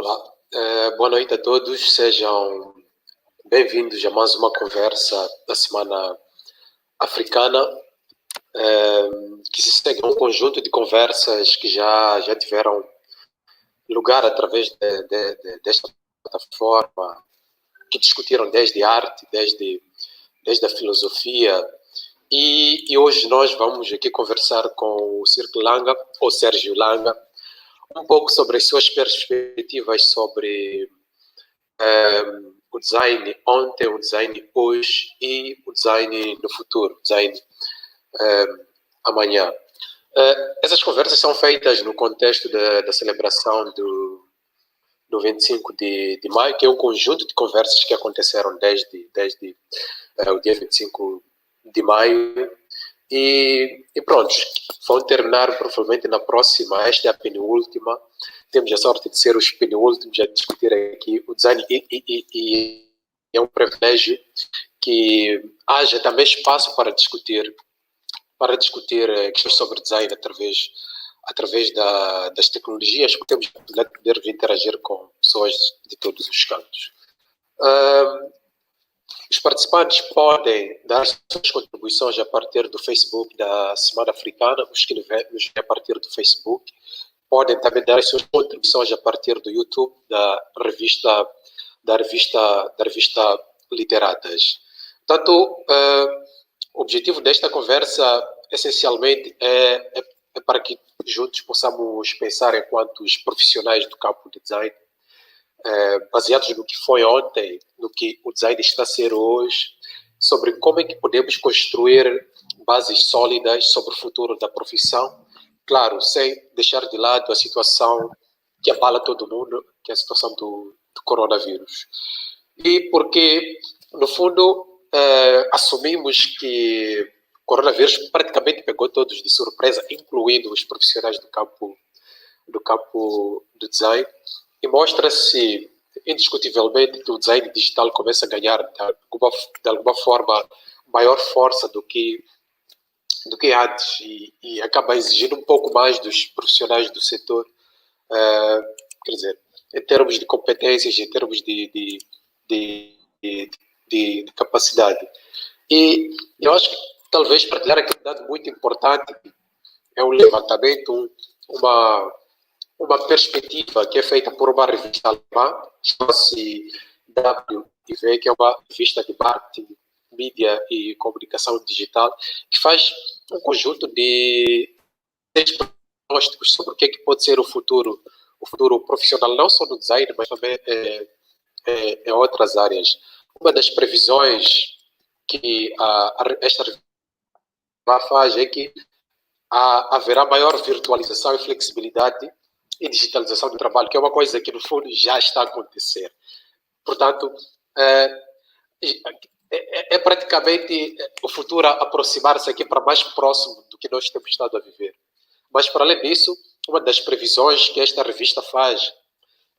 Olá, boa noite a todos, sejam bem-vindos a mais uma conversa da Semana Africana, que se segue um conjunto de conversas que já tiveram lugar através desta plataforma, que discutiram desde arte, desde a filosofia, e hoje nós vamos aqui conversar com o Cirque Langa, ou Sérgio Langa, um pouco sobre as suas perspectivas sobre o design ontem, o design hoje e o design no futuro, o design amanhã. Essas conversas são feitas no contexto da celebração do 25 de maio, que é um conjunto de conversas que aconteceram desde o dia 25 de maio. E pronto, vão terminar provavelmente na próxima. Esta é a penúltima. Temos a sorte de ser os penúltimos a discutir aqui o design e é um privilégio que haja também espaço para discutir questões sobre design através das tecnologias, porque temos a possibilidade de poder interagir com pessoas de todos os cantos. Os participantes podem dar suas contribuições a partir do Facebook da Semana Africana, os que nos veem a partir do Facebook. Podem também dar suas contribuições a partir do YouTube da revista Literatas. Portanto, o objetivo desta conversa, essencialmente, é para que juntos possamos pensar enquanto os profissionais do campo de design, baseados no que foi ontem, no que o design está a ser hoje, sobre como é que podemos construir bases sólidas sobre o futuro da profissão, claro, sem deixar de lado a situação que abala todo mundo, que é a situação do coronavírus. E porque, no fundo, assumimos que o coronavírus praticamente pegou todos de surpresa, incluindo os profissionais do campo do design, e mostra-se indiscutivelmente que o design digital começa a ganhar de alguma forma maior força do que antes e acaba exigindo um pouco mais dos profissionais do setor, quer dizer, em termos de competências, em termos de capacidade. E eu acho que talvez partilhar aqui um dado muito importante é um levantamento, uma perspectiva que é feita por uma revista alemã, chama-se WIV, que é uma revista de marketing, mídia e comunicação digital, que faz um conjunto de diagnósticos sobre o que pode ser o futuro profissional, não só no design, mas também em outras áreas. Uma das previsões que esta revista faz é que haverá maior virtualização e flexibilidade e digitalização do trabalho, que é uma coisa que, no fundo, já está a acontecer. Portanto, é praticamente o futuro a aproximar-se aqui para mais próximo do que nós temos estado a viver. Mas, para além disso, uma das previsões que esta revista faz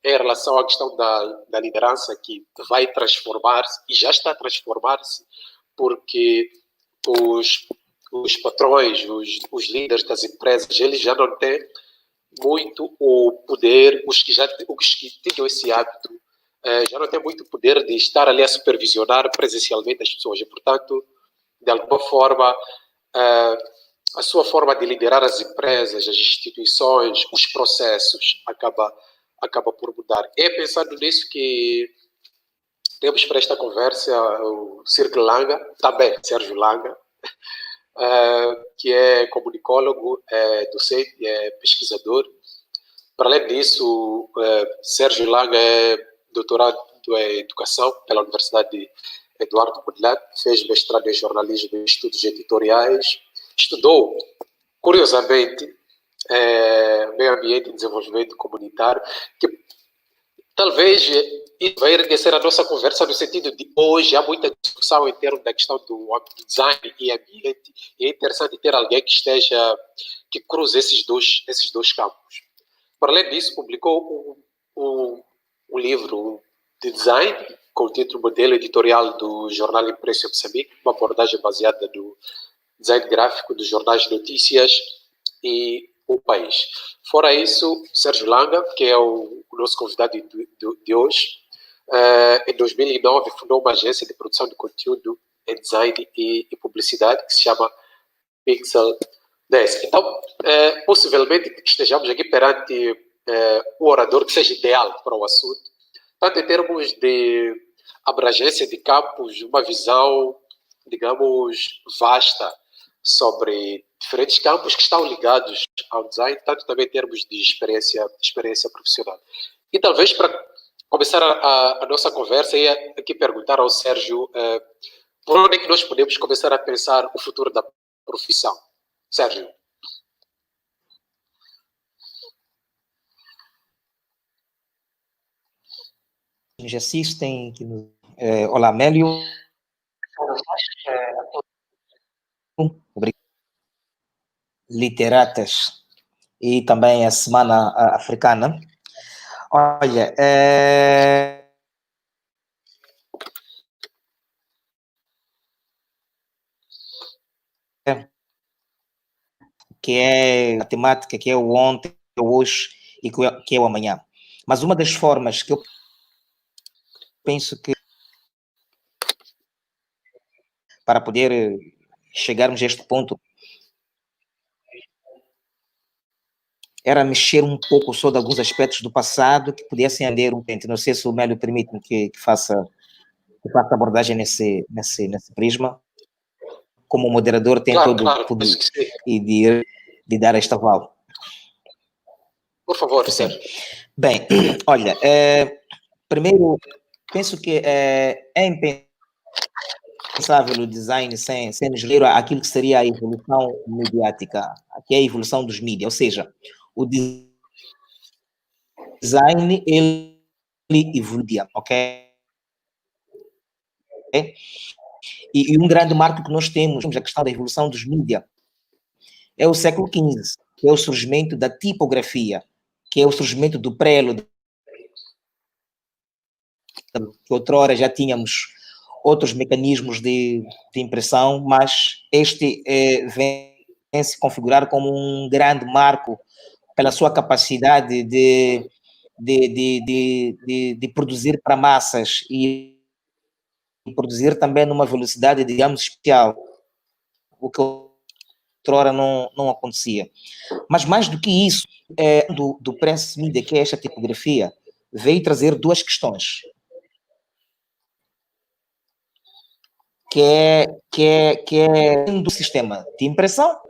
é em relação à questão da liderança, que vai transformar-se, e já está a transformar-se, porque os patrões, os líderes das empresas, eles já não têm muito o poder, os que tinham esse hábito, já não têm muito poder de estar ali a supervisionar presencialmente as pessoas. E, portanto, de alguma forma, a sua forma de liderar as empresas, as instituições, os processos, acaba por mudar. É pensando nisso que temos para esta conversa o Cirque Langa, também Sérgio Langa, que é comunicólogo, é docente, é pesquisador. Para além disso, Sérgio Langa é doutorado em Educação pela Universidade de Eduardo Mondlane, fez mestrado em jornalismo e estudos editoriais, estudou, curiosamente, meio ambiente e desenvolvimento comunitário, que talvez isso vai enriquecer a nossa conversa no sentido de hoje há muita discussão em termos da questão do design e ambiente, e é interessante ter alguém que cruze esses dois campos. Para além disso, publicou um livro de design com o título Modelo Editorial do Jornal Impresso Moçambique, uma abordagem baseada no design gráfico dos jornais de notícias, e o país. Fora isso, Sérgio Langa, que é o nosso convidado de hoje, em 2009 fundou uma agência de produção de conteúdo em design e publicidade que se chama Pixel Desk. Então, possivelmente estejamos aqui perante o orador que seja ideal para o assunto, tanto em termos de abrangência de campos, uma visão, digamos, vasta sobre diferentes campos que estão ligados ao design, tanto também em termos de experiência profissional. E talvez para começar a nossa conversa, ia aqui perguntar ao Sérgio por onde é que nós podemos começar a pensar o futuro da profissão. Sérgio. Nos assistem, olá, Mélio. Obrigado. Literatas e também a Semana Africana. Olha, que é a temática, que é o ontem, o hoje e que é o amanhã. Mas uma das formas que eu penso que para poder chegarmos a este ponto era mexer um pouco só de alguns aspectos do passado que pudessem andar um tempo. Não sei se o Mélio permite-me que faça abordagem nesse prisma. Como moderador, tem todo o poder e de dar esta aval. Por favor, Sérgio. Bem, olha, primeiro, penso que é impensável o design sem nos ler aquilo que seria a evolução mediática, que é a evolução dos mídias, ou seja, o design, ele evoluía, ok? E um grande marco que nós temos, a questão da evolução dos mídias, é o século XV, que é o surgimento da tipografia, que é o surgimento do prelo, que outrora já tínhamos outros mecanismos de impressão, mas este vem se configurar como um grande marco pela sua capacidade de produzir para massas e produzir também numa velocidade, digamos, especial, o que outrora não acontecia. Mas mais do que isso, do press media, que é esta tipografia, veio trazer duas questões. Que é do sistema de impressão,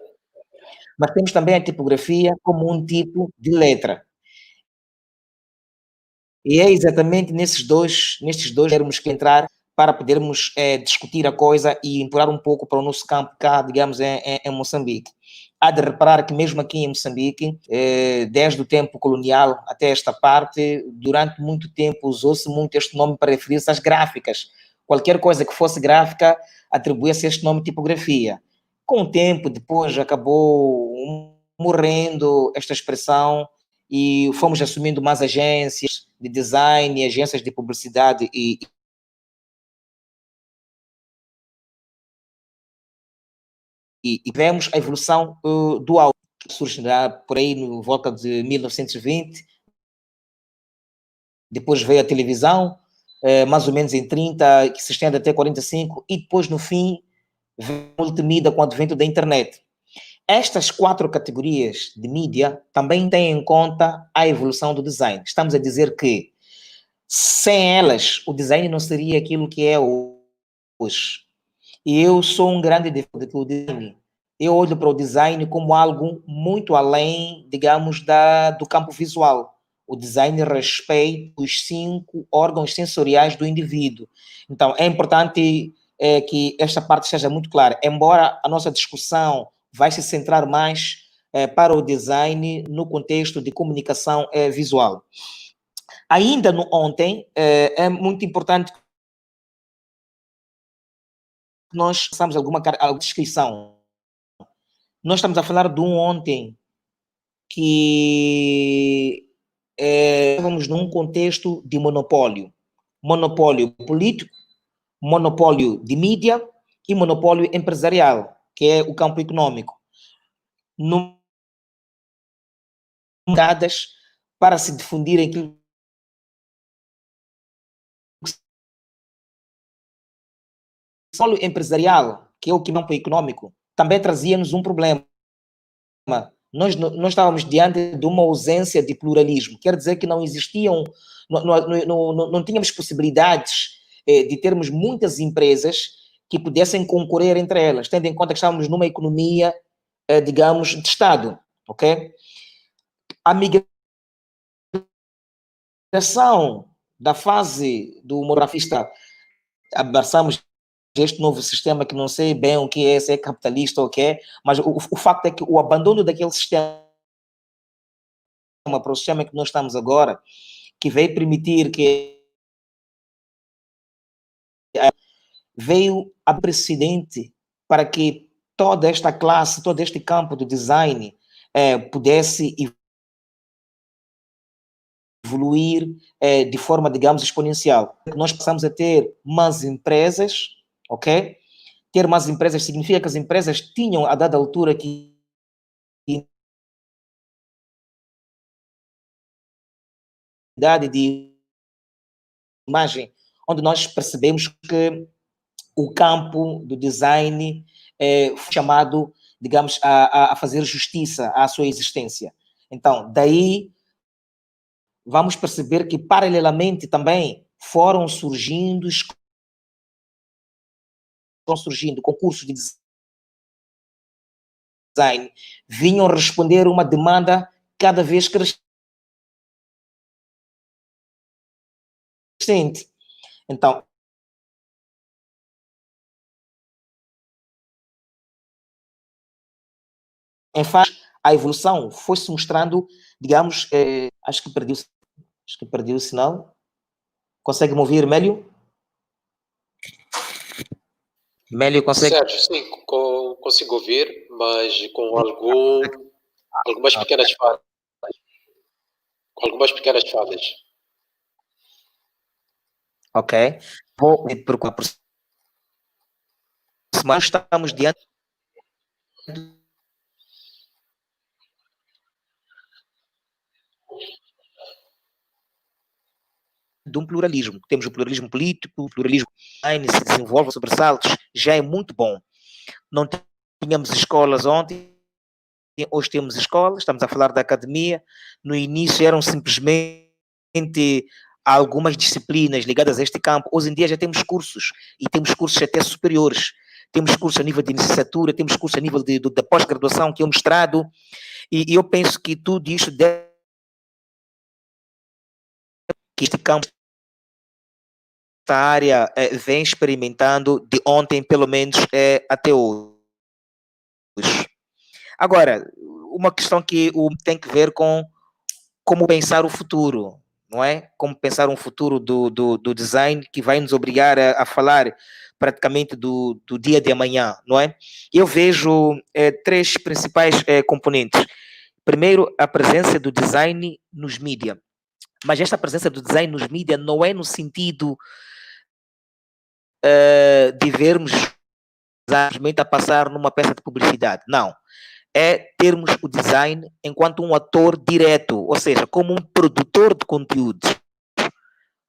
mas temos também a tipografia como um tipo de letra. E é exatamente nestes dois termos que entrar para podermos discutir a coisa e empurrar um pouco para o nosso campo cá, digamos, em Moçambique. Há de reparar que mesmo aqui em Moçambique, desde o tempo colonial até esta parte, durante muito tempo usou-se muito este nome para referir-se às gráficas. Qualquer coisa que fosse gráfica atribuía-se este nome tipografia. Com o tempo, depois acabou morrendo esta expressão e fomos assumindo mais agências de design, agências de publicidade e vemos a evolução do áudio, que surgirá por aí no volta de 1920. Depois veio a televisão, mais ou menos em 30, que se estende até 45, e depois, no fim, veio a multimídia com o advento da internet. Estas 4 categorias de mídia também têm em conta a evolução do design. Estamos a dizer que, sem elas, o design não seria aquilo que é hoje. E eu sou um grande defensor do design. Eu olho para o design como algo muito além, digamos, do campo visual. O design respeita os 5 órgãos sensoriais do indivíduo. Então, é importante que esta parte seja muito clara. Embora a nossa discussão vai se centrar mais para o design no contexto de comunicação visual. Ainda no ontem, é muito importante que nós façamos alguma descrição. Nós estamos a falar de um ontem que estamos num contexto de monopólio. Monopólio político, monopólio de mídia e monopólio empresarial, que é o campo econômico. No dadas para se difundir aquilo solo empresarial, que é o campo econômico, também trazia-nos um problema. Nós estávamos diante de uma ausência de pluralismo, quer dizer que não existiam, não tínhamos possibilidades de termos muitas empresas que pudessem concorrer entre elas, tendo em conta que estávamos numa economia, digamos, de Estado, ok? A migração da fase do monografista, abraçamos este novo sistema que não sei bem o que é, se é capitalista ou o que é, mas o facto é que o abandono daquele sistema para o sistema que nós estamos agora, que veio permitir que veio a precedente para que toda esta classe, todo este campo do design pudesse evoluir de forma, digamos, exponencial. Nós passamos a ter mais empresas, ok? Ter mais empresas significa que as empresas tinham, a dada altura, que de imagem, onde nós percebemos que o campo do design foi chamado, digamos, a fazer justiça à sua existência. Então, daí vamos perceber que, paralelamente, também foram surgindo concursos de design, vinham responder uma demanda cada vez crescente. Então, em face, a evolução foi-se mostrando, digamos, acho que perdi o sinal. Consegue me ouvir, Mélio? Mélio, consegue? Sérgio, sim, consigo ouvir, mas com algumas pequenas falhas. Com algumas pequenas falhas. Ok. Vou procurar por semana. Estamos diante de um pluralismo. Temos o pluralismo político, o pluralismo online, se desenvolve sobressaltos, já é muito bom. Não tínhamos escolas ontem, hoje temos escolas, estamos a falar da academia. No início eram simplesmente algumas disciplinas ligadas a este campo. Hoje em dia já temos cursos, e temos cursos até superiores. Temos cursos a nível de licenciatura, temos cursos a nível da pós-graduação, que é um mestrado, e eu penso que tudo isto deve que este campo, esta área vem experimentando de ontem, pelo menos, até hoje. Agora, uma questão que tem que ver com como pensar o futuro, não é? Como pensar um futuro do design que vai nos obrigar a falar praticamente do dia de amanhã, não é? Eu vejo três principais componentes. Primeiro, a presença do design nos mídias. Mas esta presença do design nos mídias não é no sentido de vermos simplesmente a passar numa peça de publicidade. Não. É termos o design enquanto um ator direto, ou seja, como um produtor de conteúdos.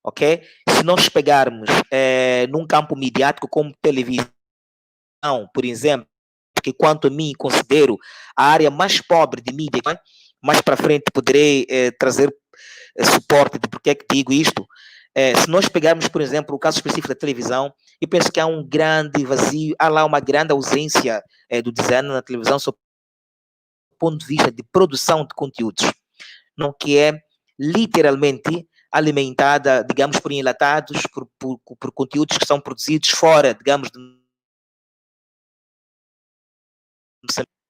Ok? Se nós pegarmos num campo midiático como televisão, por exemplo, que quanto a mim considero a área mais pobre de mídia, mais para frente poderei trazer suporte de porque é que digo isto. Se nós pegarmos, por exemplo, o caso específico da televisão, eu penso que há um grande vazio, há lá uma grande ausência do design na televisão, sob o ponto de vista de produção de conteúdos, não que é literalmente alimentada, digamos, por enlatados, por conteúdos que são produzidos fora, digamos,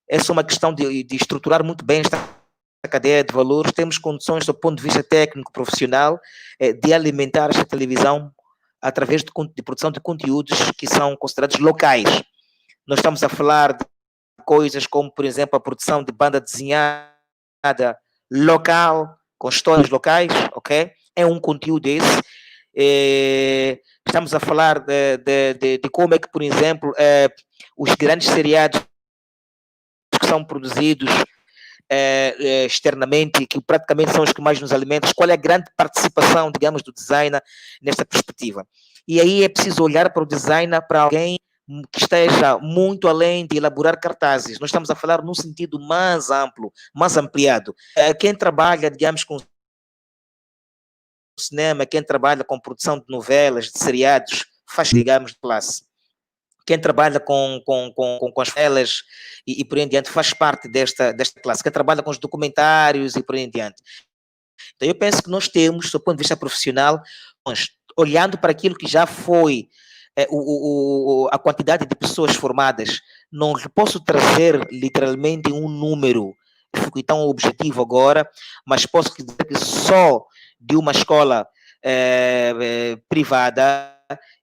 essa é uma questão de estruturar muito bem esta cadeia de valores. Temos condições, do ponto de vista técnico, profissional, de alimentar esta televisão através de produção de conteúdos que são considerados locais. Nós estamos a falar de coisas como, por exemplo, a produção de banda desenhada local, com histórias locais, ok? É um conteúdo esse. Estamos a falar de como é que, por exemplo, os grandes seriados que são produzidos externamente, que praticamente são os que mais nos alimentam, qual é a grande participação, digamos, do designer nesta perspectiva. E aí é preciso olhar para o designer, para alguém que esteja muito além de elaborar cartazes. Nós estamos a falar num sentido mais amplo, mais ampliado. Quem trabalha, digamos, com cinema, quem trabalha com produção de novelas, de seriados, faz, digamos, de classe. Quem trabalha com as telas e por aí em diante faz parte desta classe. Quem trabalha com os documentários e por aí em diante. Então, eu penso que nós temos, do ponto de vista profissional, nós, olhando para aquilo que já foi a quantidade de pessoas formadas, não posso trazer literalmente um número, fico tão objetivo agora, mas posso dizer que só de uma escola privada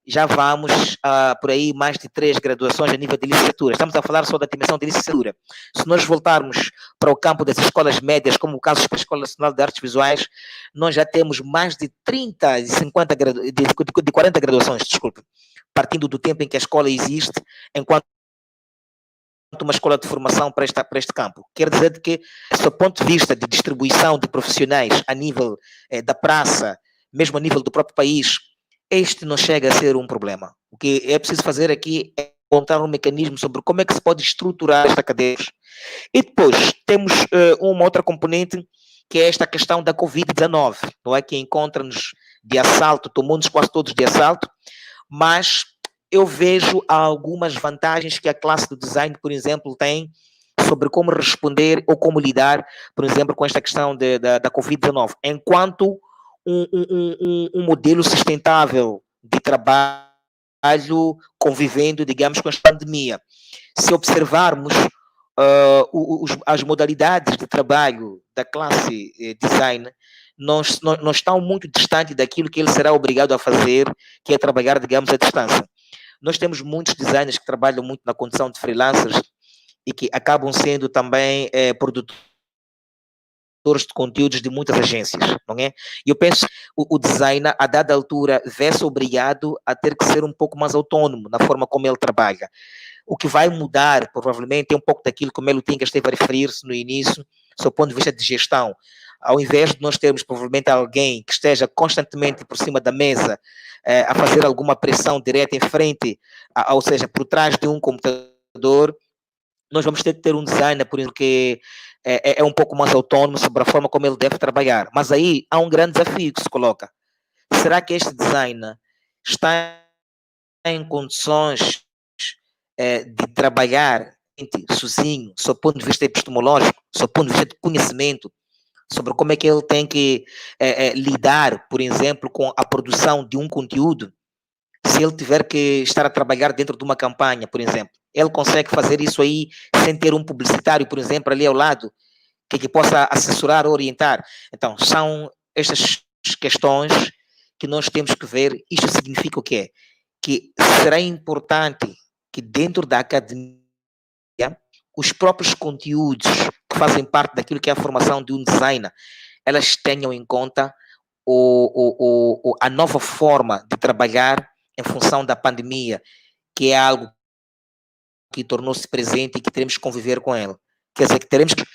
já vamos por aí mais de 3 graduações a nível de licenciatura. Estamos a falar só da dimensão de licenciatura. Se nós voltarmos para o campo das escolas médias, como o caso da Escola Nacional de Artes Visuais, nós já temos mais de 30 e 50, de 40 graduações, desculpe, partindo do tempo em que a escola existe, enquanto uma escola de formação para este campo. Quer dizer que, do ponto de vista de distribuição de profissionais a nível da praça, mesmo a nível do próprio país, este não chega a ser um problema. O que é preciso fazer aqui é encontrar um mecanismo sobre como é que se pode estruturar esta cadeia. E depois temos uma outra componente, que é esta questão da Covid-19, não é? Que encontra-nos de assalto, tomou-nos quase todos de assalto, mas eu vejo algumas vantagens que a classe do design, por exemplo, tem sobre como responder ou como lidar, por exemplo, com esta questão da Covid-19, enquanto um modelo sustentável de trabalho convivendo, digamos, com a pandemia. Se observarmos as modalidades de trabalho da classe design, não estão muito distantes daquilo que ele será obrigado a fazer, que é trabalhar, digamos, à distância. Nós temos muitos designers que trabalham muito na condição de freelancers e que acabam sendo também produtores de conteúdos de muitas agências, não é? E eu penso que o designer, a dada altura, vê-se obrigado a ter que ser um pouco mais autônomo na forma como ele trabalha. O que vai mudar, provavelmente, é um pouco daquilo que o Melo Tinga esteve a referir-se no início, do seu ponto de vista de gestão. Ao invés de nós termos, provavelmente, alguém que esteja constantemente por cima da mesa a fazer alguma pressão direta em frente, ou seja, por trás de um computador, nós vamos ter que ter um designer, por exemplo, que é um pouco mais autônomo sobre a forma como ele deve trabalhar. Mas aí há um grande desafio que se coloca. Será que este designer está em condições de trabalhar sozinho, do seu ponto de vista epistemológico, do seu ponto de vista de conhecimento, sobre como é que ele tem que lidar, por exemplo, com a produção de um conteúdo? Se ele tiver que estar a trabalhar dentro de uma campanha, por exemplo, ele consegue fazer isso aí sem ter um publicitário, por exemplo, ali ao lado, que possa assessorar, orientar. Então, são estas questões que nós temos que ver. Isto significa o quê? Que será importante que dentro da academia os próprios conteúdos que fazem parte daquilo que é a formação de um designer, elas tenham em conta a nova forma de trabalhar em função da pandemia, que é algo que tornou-se presente e que teremos que conviver com ela. Quer dizer, que teremos que,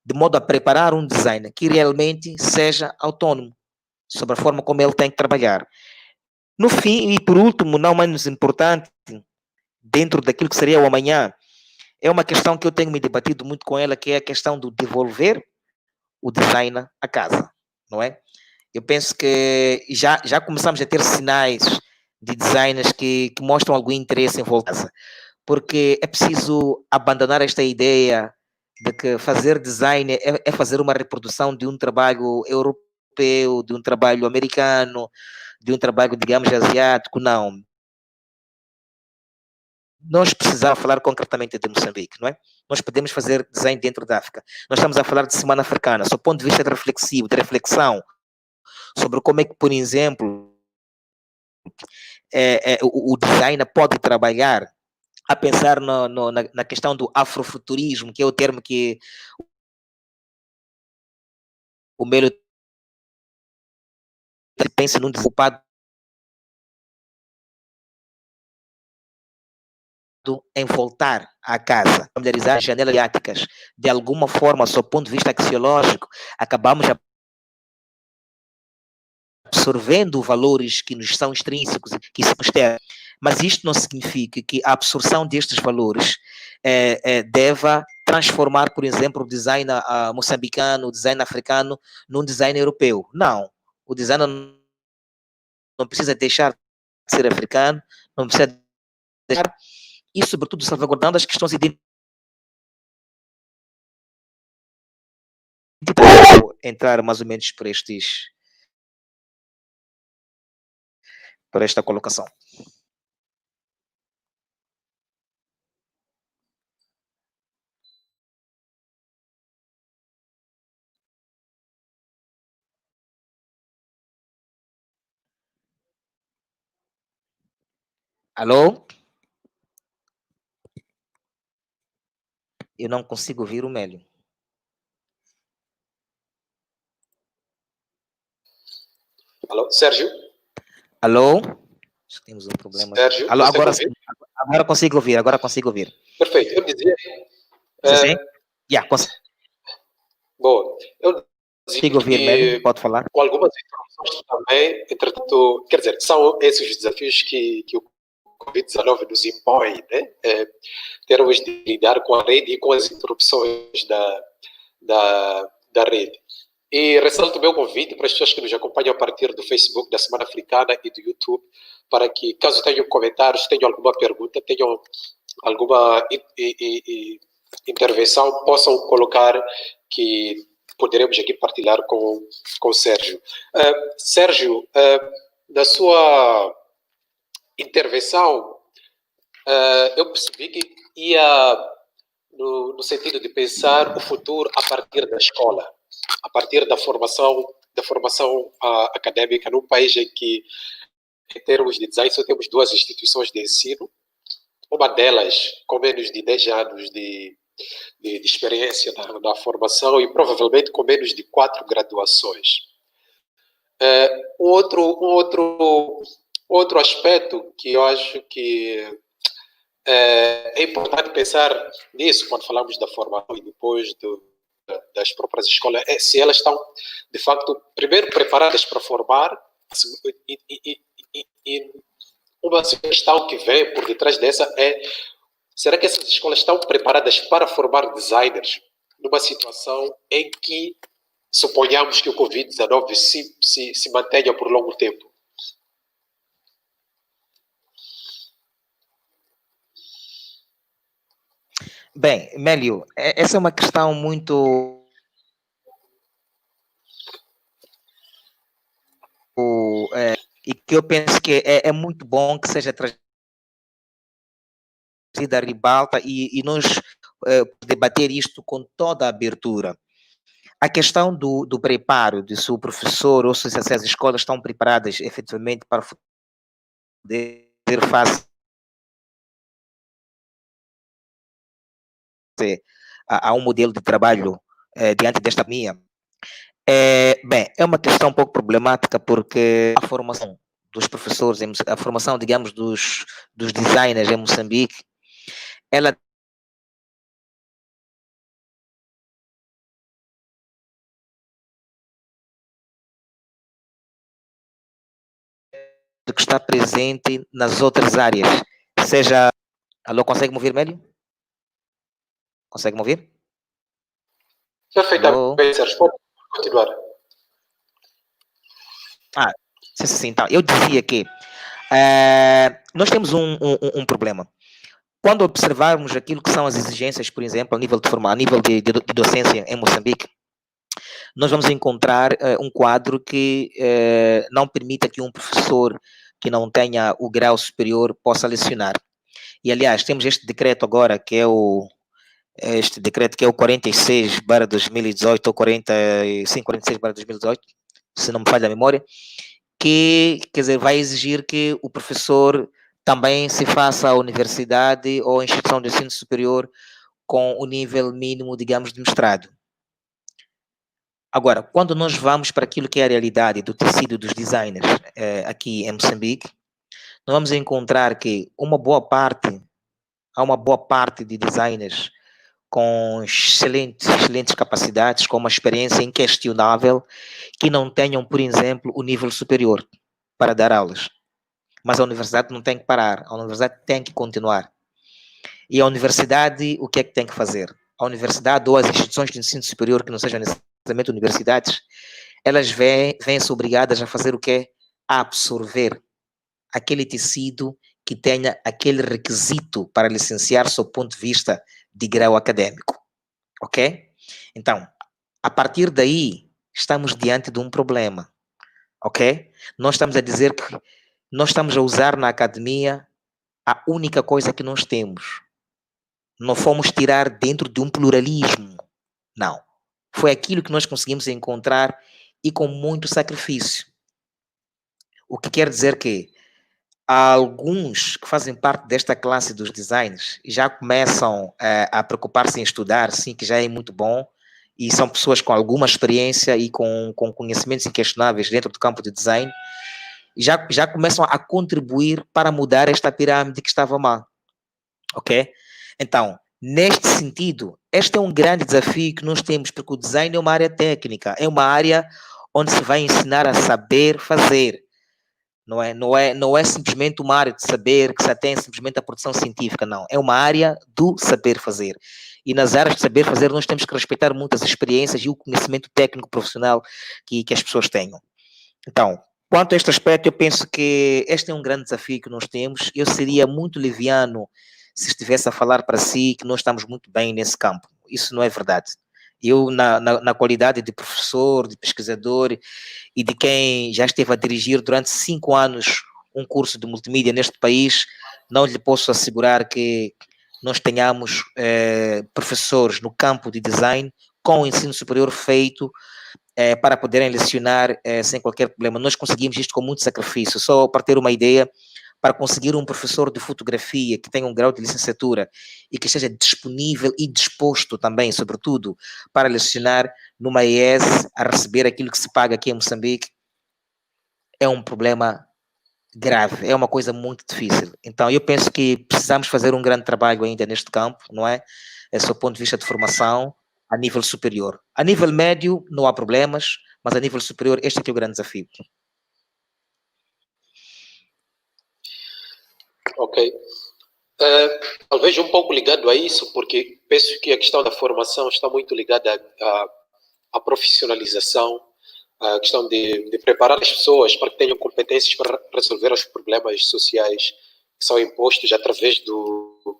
de modo a preparar um designer que realmente seja autônomo sobre a forma como ele tem que trabalhar. No fim, e por último, não menos importante, dentro daquilo que seria o amanhã, é uma questão que eu tenho me debatido muito com ela, que é a questão do devolver o designer a casa, não é? Eu penso que já começamos a ter sinais de designers que mostram algum interesse em voltar, porque é preciso abandonar esta ideia de que fazer design é fazer uma reprodução de um trabalho europeu, de um trabalho americano, de um trabalho, digamos, asiático. Não. Nós precisamos falar concretamente de Moçambique, não é? Nós podemos fazer design dentro da África. Nós estamos a falar de Semana Africana, do ponto de vista de reflexivo, de reflexão, sobre como é que, por exemplo, o designer pode trabalhar a pensar na questão do afrofuturismo, que é o termo que o Melo pensa num desocupado em voltar à casa, familiarizar as janelas asiáticas, de alguma forma, sob o ponto de vista axiológico, acabamos absorvendo valores que nos são extrínsecos e que se externos. Mas isto não significa que a absorção destes valores deva transformar, por exemplo, o design moçambicano, o design africano, num design europeu. Não. O design não precisa deixar de ser africano, não precisa deixar, e sobretudo salvaguardando as questões identitárias. Vou entrar mais ou menos por esta colocação. Alô? Eu não consigo ouvir o Mélio. Alô, Sérgio? Alô? Acho que temos um problema. Sérgio, Alô, agora consigo ouvir. Perfeito. Eu dizia... Sim? Yeah, Bom, eu dizia consigo ouvir, Mélio, pode falar. Com algumas informações também, entretanto, quer dizer, são esses os desafios que o Covid-19 nos impõe, né? Termos de lidar com a rede e com as interrupções da rede. E ressalto o meu convite para as pessoas que nos acompanham a partir do Facebook da Semana Africana e do YouTube, para que, caso tenham comentários, tenham alguma pergunta, tenham alguma intervenção, possam colocar, que poderemos aqui partilhar com o Sérgio. Sérgio, na sua intervenção, eu percebi que ia no sentido de pensar o futuro a partir da escola, a partir da formação académica, num país em que, em termos de design, só temos 2 instituições de ensino, uma delas com menos de 10 anos de experiência na formação e provavelmente com menos de 4 graduações. Outro aspecto que eu acho que é importante pensar nisso quando falamos da formação e depois das próprias escolas, é se elas estão, de facto, primeiro preparadas para formar e uma questão que vem por detrás dessa é: será que essas escolas estão preparadas para formar designers numa situação em que suponhamos que o Covid-19 se mantenha por longo tempo? Bem, Mélio, essa é uma questão muito... e que eu penso que é muito bom que seja trazida à ribalta e nós debater isto com toda a abertura. A questão do preparo, de se o professor ou se as escolas estão preparadas efetivamente para poder face a um modelo de trabalho diante desta pandemia. Bem, é uma questão um pouco problemática, porque a formação dos professores, a formação, digamos, dos designers em Moçambique, ela que está presente nas outras áreas, seja... Alô, consegue me ouvir, Mélio? Consegue me ouvir? Perfeitamente, Sérgio, pode continuar. Sim, então, eu dizia que nós temos um problema. Quando observarmos aquilo que são as exigências, por exemplo, a nível de docência em Moçambique, nós vamos encontrar um quadro que não permita que um professor que não tenha o grau superior possa lecionar. E, aliás, temos este decreto agora, que é o 46/2018, ou 46/2018, se não me falha a memória, que, quer dizer, vai exigir que o professor também se faça à universidade ou à instituição de ensino superior com o nível mínimo, digamos, de mestrado. Agora, quando nós vamos para aquilo que é a realidade do tecido dos designers aqui em Moçambique, nós vamos encontrar que uma boa parte há uma boa parte de designers com excelentes capacidades, com uma experiência inquestionável, que não tenham, por exemplo, o nível superior para dar aulas. Mas a universidade não tem que parar, a universidade tem que continuar. E a universidade, o que é que tem que fazer? A universidade ou as instituições de ensino superior, que não sejam necessariamente universidades, elas vêm-se obrigadas a fazer o quê? A absorver aquele tecido que tenha aquele requisito para licenciar sob o ponto de vista de grau acadêmico. Ok? Então, a partir daí, estamos diante de um problema. Ok? Nós estamos a dizer que nós estamos a usar na academia a única coisa que nós temos. Não fomos tirar dentro de um pluralismo. Não. Foi aquilo que nós conseguimos encontrar e com muito sacrifício. O que quer dizer que há alguns que fazem parte desta classe dos designers e já começam a preocupar-se em estudar, sim, que já é muito bom, e são pessoas com alguma experiência e com conhecimentos inquestionáveis dentro do campo de design, e já começam a contribuir para mudar esta pirâmide que estava má. Ok? Então, neste sentido, este é um grande desafio que nós temos, porque o design é uma área técnica, é uma área onde se vai ensinar a saber fazer. Não é simplesmente uma área de saber que se atém simplesmente à produção científica, não. É uma área do saber fazer. E nas áreas de saber fazer, nós temos que respeitar muitas experiências e o conhecimento técnico profissional que as pessoas tenham. Então, quanto a este aspecto, eu penso que este é um grande desafio que nós temos. Eu seria muito liviano se estivesse a falar para si que nós estamos muito bem nesse campo. Isso não é verdade. Eu, na qualidade de professor, de pesquisador e de quem já esteve a dirigir durante 5 anos um curso de multimídia neste país, não lhe posso assegurar que nós tenhamos professores no campo de design com o ensino superior feito para poderem lecionar sem qualquer problema. Nós conseguimos isto com muito sacrifício. Só para ter uma ideia, para conseguir um professor de fotografia que tenha um grau de licenciatura e que esteja disponível e disposto também, sobretudo, para lecionar numa IES a receber aquilo que se paga aqui em Moçambique, é um problema grave, é uma coisa muito difícil. Então, eu penso que precisamos fazer um grande trabalho ainda neste campo, não é? Sob o ponto de vista de formação, a nível superior. A nível médio, não há problemas, mas a nível superior, este é o grande desafio. Ok. Talvez um pouco ligado a isso, porque penso que a questão da formação está muito ligada à profissionalização, a questão de preparar as pessoas para que tenham competências para resolver os problemas sociais que são impostos através do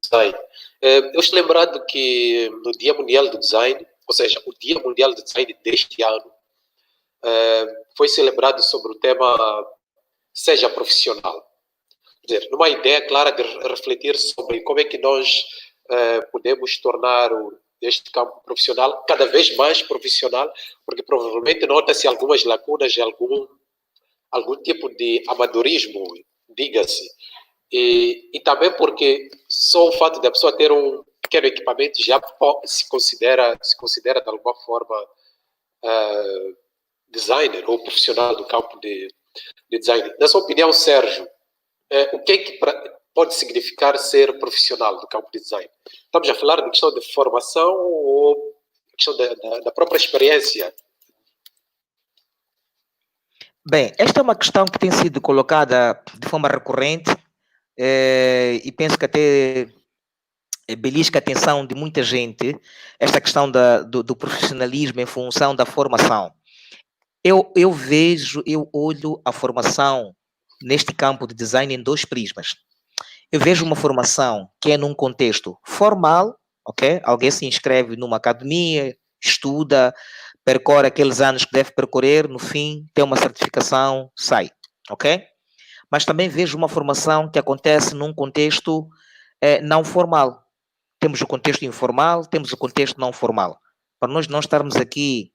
design. Eu estou lembrado que no Dia Mundial do Design, ou seja, o Dia Mundial do Design deste ano, foi celebrado sobre o tema Seja Profissional. Quer dizer, numa ideia clara de refletir sobre como é que nós podemos tornar este campo profissional cada vez mais profissional, porque provavelmente nota-se algumas lacunas e algum tipo de amadorismo, diga-se. E também porque só o fato da pessoa ter um pequeno equipamento já se considera de alguma forma designer ou profissional do campo de design. Na sua opinião, Sérgio, o que é que pode significar ser profissional do campo de design? Estamos a falar de questão de formação ou questão da própria experiência? Bem, esta é uma questão que tem sido colocada de forma recorrente e penso que até belisca a atenção de muita gente esta questão do profissionalismo em função da formação. Eu olho a formação neste campo de design em 2 prismas. Eu vejo uma formação que é num contexto formal, ok? Alguém se inscreve numa academia, estuda, percorre aqueles anos que deve percorrer, no fim tem uma certificação, sai, ok? Mas também vejo uma formação que acontece num contexto não formal. Temos o contexto informal, temos o contexto não formal. Para nós não estarmos aqui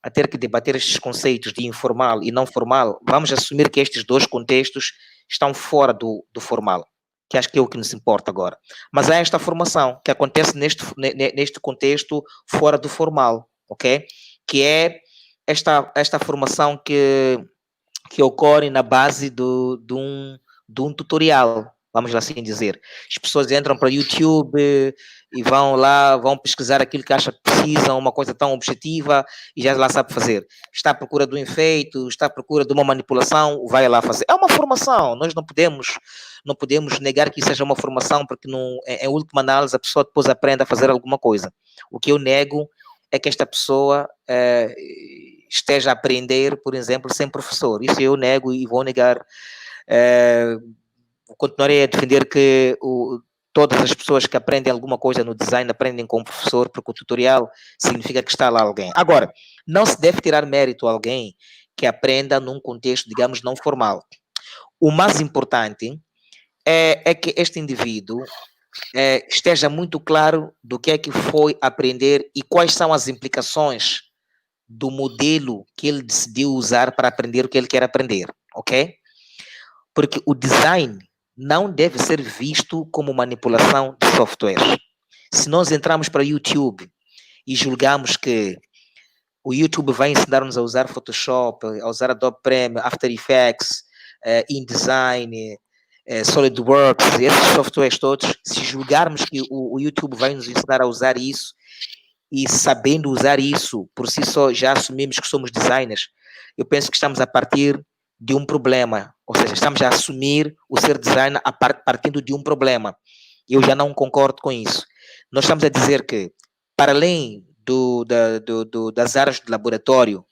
a ter que debater estes conceitos de informal e não formal, vamos assumir que estes 2 contextos estão fora do formal, que acho que é o que nos importa agora. Mas há esta formação que acontece neste contexto fora do formal, ok? Que é esta formação que ocorre na base de um tutorial, vamos lá assim dizer. As pessoas entram para o YouTube e vão lá, vão pesquisar aquilo que acham que precisam, uma coisa tão objetiva, e já lá sabe fazer. Está à procura do efeito, está à procura de uma manipulação, vai lá fazer. É uma formação, nós não podemos negar que isso seja uma formação, porque em última análise a pessoa depois aprende a fazer alguma coisa. O que eu nego é que esta pessoa esteja a aprender, por exemplo, sem professor. Isso eu nego e vou negar. Continuarei a defender que todas as pessoas que aprendem alguma coisa no design aprendem com o professor, porque o tutorial significa que está lá alguém. Agora, não se deve tirar mérito a alguém que aprenda num contexto, digamos, não formal. O mais importante é que este indivíduo esteja muito claro do que é que foi aprender e quais são as implicações do modelo que ele decidiu usar para aprender o que ele quer aprender, ok? Porque o design não deve ser visto como manipulação de software. Se nós entramos para o YouTube e julgamos que o YouTube vai ensinar-nos a usar Photoshop, a usar Adobe Premiere, After Effects, InDesign, SolidWorks, esses softwares todos, se julgarmos que o YouTube vai nos ensinar a usar isso, e sabendo usar isso, por si só, já assumimos que somos designers, eu penso que estamos a partir de um problema, ou seja, estamos a assumir o ser designer partindo de um problema. Eu já não concordo com isso. Nós estamos a dizer que, para além das áreas de laboratório,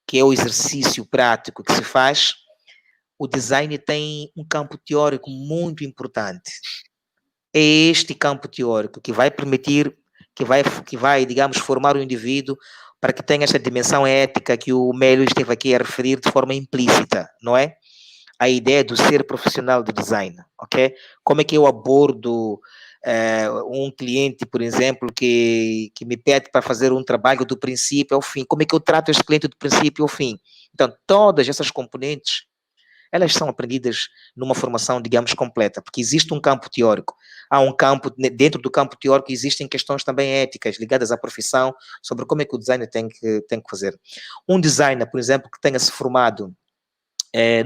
que é o exercício prático que se faz, o design tem um campo teórico muito importante. É este campo teórico que vai permitir, que vai, digamos, formar o indivíduo para que tenha essa dimensão ética que o Mélio esteve aqui a referir de forma implícita, não é? A ideia do ser profissional de design, ok? Como é que eu abordo um cliente, por exemplo, que me pede para fazer um trabalho do princípio ao fim? Como é que eu trato esse cliente do princípio ao fim? Então, todas essas componentes, elas são aprendidas numa formação, digamos, completa, porque existe um campo teórico. Há um campo, dentro do campo teórico existem questões também éticas ligadas à profissão, sobre como é que o designer tem que fazer. Um designer, por exemplo, que tenha se formado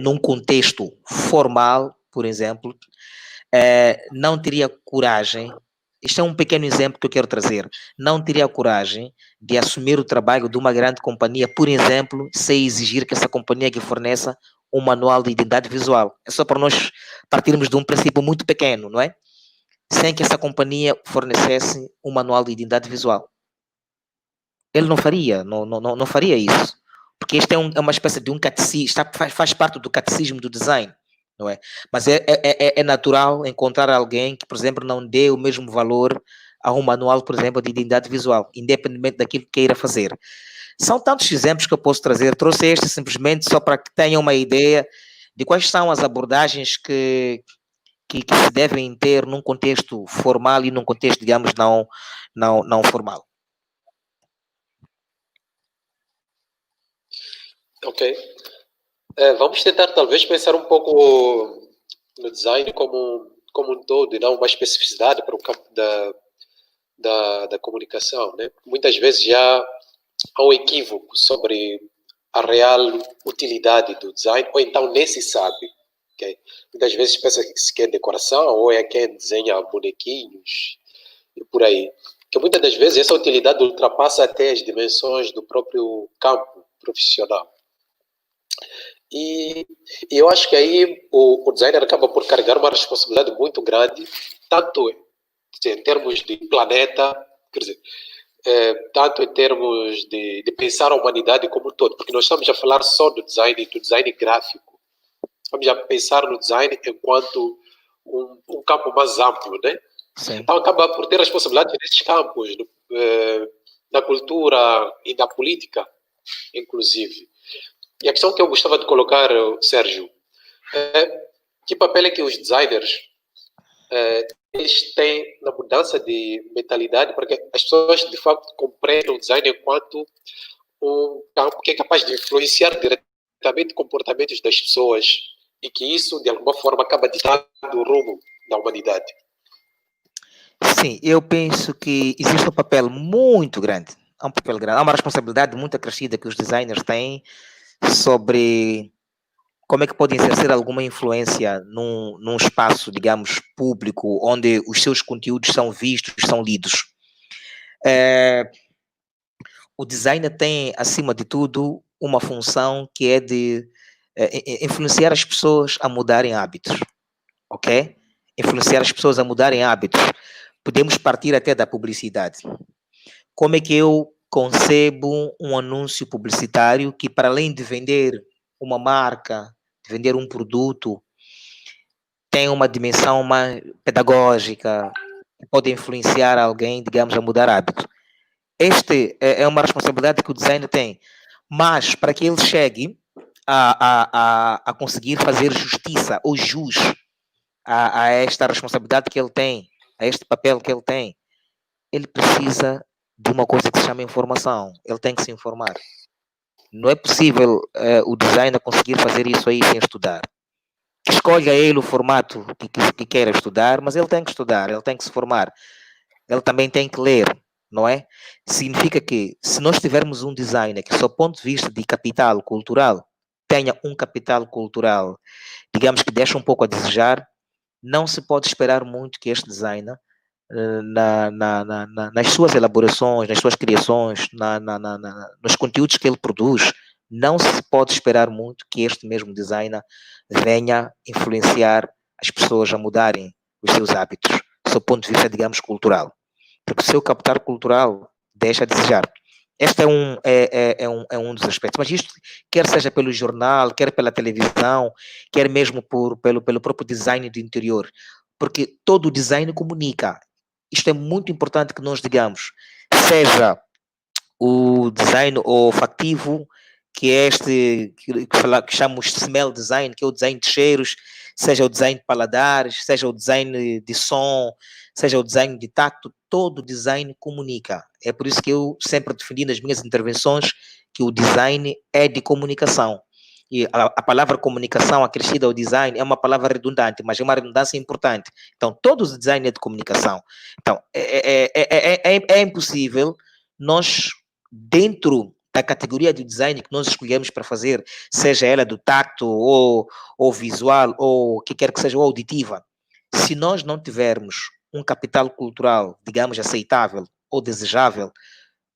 num contexto formal, por exemplo, não teria coragem, isto é um pequeno exemplo que eu quero trazer, não teria coragem de assumir o trabalho de uma grande companhia, por exemplo, sem exigir que essa companhia que forneça um manual de identidade visual. É só para nós partirmos de um princípio muito pequeno, não é? Sem que essa companhia fornecesse um manual de identidade visual. Ele não faria isso. Porque este é uma espécie de um catecismo, faz parte do catecismo do design, não é? Mas é natural encontrar alguém que, por exemplo, não dê o mesmo valor a um manual, por exemplo, de identidade visual, independentemente daquilo que queira fazer. São tantos exemplos que eu posso trazer. Trouxe este simplesmente só para que tenham uma ideia de quais são as abordagens que se devem ter num contexto formal e num contexto, digamos, não formal. Ok. Vamos tentar, talvez, pensar um pouco no design como um todo e não uma especificidade para o campo da comunicação, né? Muitas vezes já há um equívoco sobre a real utilidade do design, ou então nem se sabe. Okay? Muitas vezes pensa que se quer decoração, ou é quem desenha bonequinhos, e por aí. Que muitas das vezes essa utilidade ultrapassa até as dimensões do próprio campo profissional. E eu acho que aí o designer acaba por carregar uma responsabilidade muito grande, tanto em termos de planeta, quer dizer, tanto em termos de pensar a humanidade como um todo, porque nós estamos a falar só do design gráfico. Vamos a pensar no design enquanto um campo mais amplo, né? Sim. Então acaba por ter responsabilidade nesses campos, na cultura e na política, inclusive. E a questão que eu gostava de colocar, Sérgio, que papel é que os designers eles têm na mudança de mentalidade para que as pessoas, de facto, compreendam o design enquanto um campo que é capaz de influenciar diretamente comportamentos das pessoas e que isso, de alguma forma, acaba ditando o rumo da humanidade. Sim, eu penso que existe um papel muito grande, há uma responsabilidade muito acrescida que os designers têm sobre como é que podem exercer alguma influência num espaço, digamos, público, onde os seus conteúdos são vistos, são lidos. O designer tem, acima de tudo, uma função que é de influenciar as pessoas a mudarem hábitos, ok? Influenciar as pessoas a mudarem hábitos. Podemos partir até da publicidade. Como é que eu concebo um anúncio publicitário que, para além de vender uma marca, de vender um produto, tem uma dimensão mais pedagógica, que pode influenciar alguém, digamos, a mudar hábitos. Este é uma responsabilidade que o designer tem, mas para que ele chegue a conseguir fazer justiça ou jus a esta responsabilidade que ele tem, a este papel que ele tem, ele precisa de uma coisa que se chama informação. Ele tem que se informar. Não é possível o designer conseguir fazer isso aí sem estudar. Escolha ele o formato que queira estudar, mas ele tem que estudar, ele tem que se formar. Ele também tem que ler, não é? Significa que, se nós tivermos um designer que, do ponto de vista de capital cultural, tenha um capital cultural, digamos que deixa um pouco a desejar, não se pode esperar muito que este designer, nas suas elaborações, nas suas criações, nos conteúdos que ele produz, não se pode esperar muito que este mesmo designer venha influenciar as pessoas a mudarem os seus hábitos, do ponto de vista, digamos, cultural. Porque o seu capital cultural deixa a desejar. Este é um dos aspectos. Mas isto, quer seja pelo jornal, quer pela televisão, quer mesmo pelo próprio design do interior. Porque todo o design comunica. Isto é muito importante que nós digamos. Seja o design olfativo, que é este que chamamos de smell design, que é o design de cheiros, seja o design de paladares, seja o design de som, seja o design de tacto, todo design comunica. É por isso que eu sempre defendi nas minhas intervenções que o design é de comunicação. E a palavra comunicação acrescida ao design é uma palavra redundante, mas é uma redundância importante. Então, todo o design é de comunicação. Então, é impossível nós, dentro da categoria de design que nós escolhemos para fazer, seja ela do tacto ou visual, ou o que quer que seja, ou auditiva, se nós não tivermos um capital cultural, digamos, aceitável ou desejável,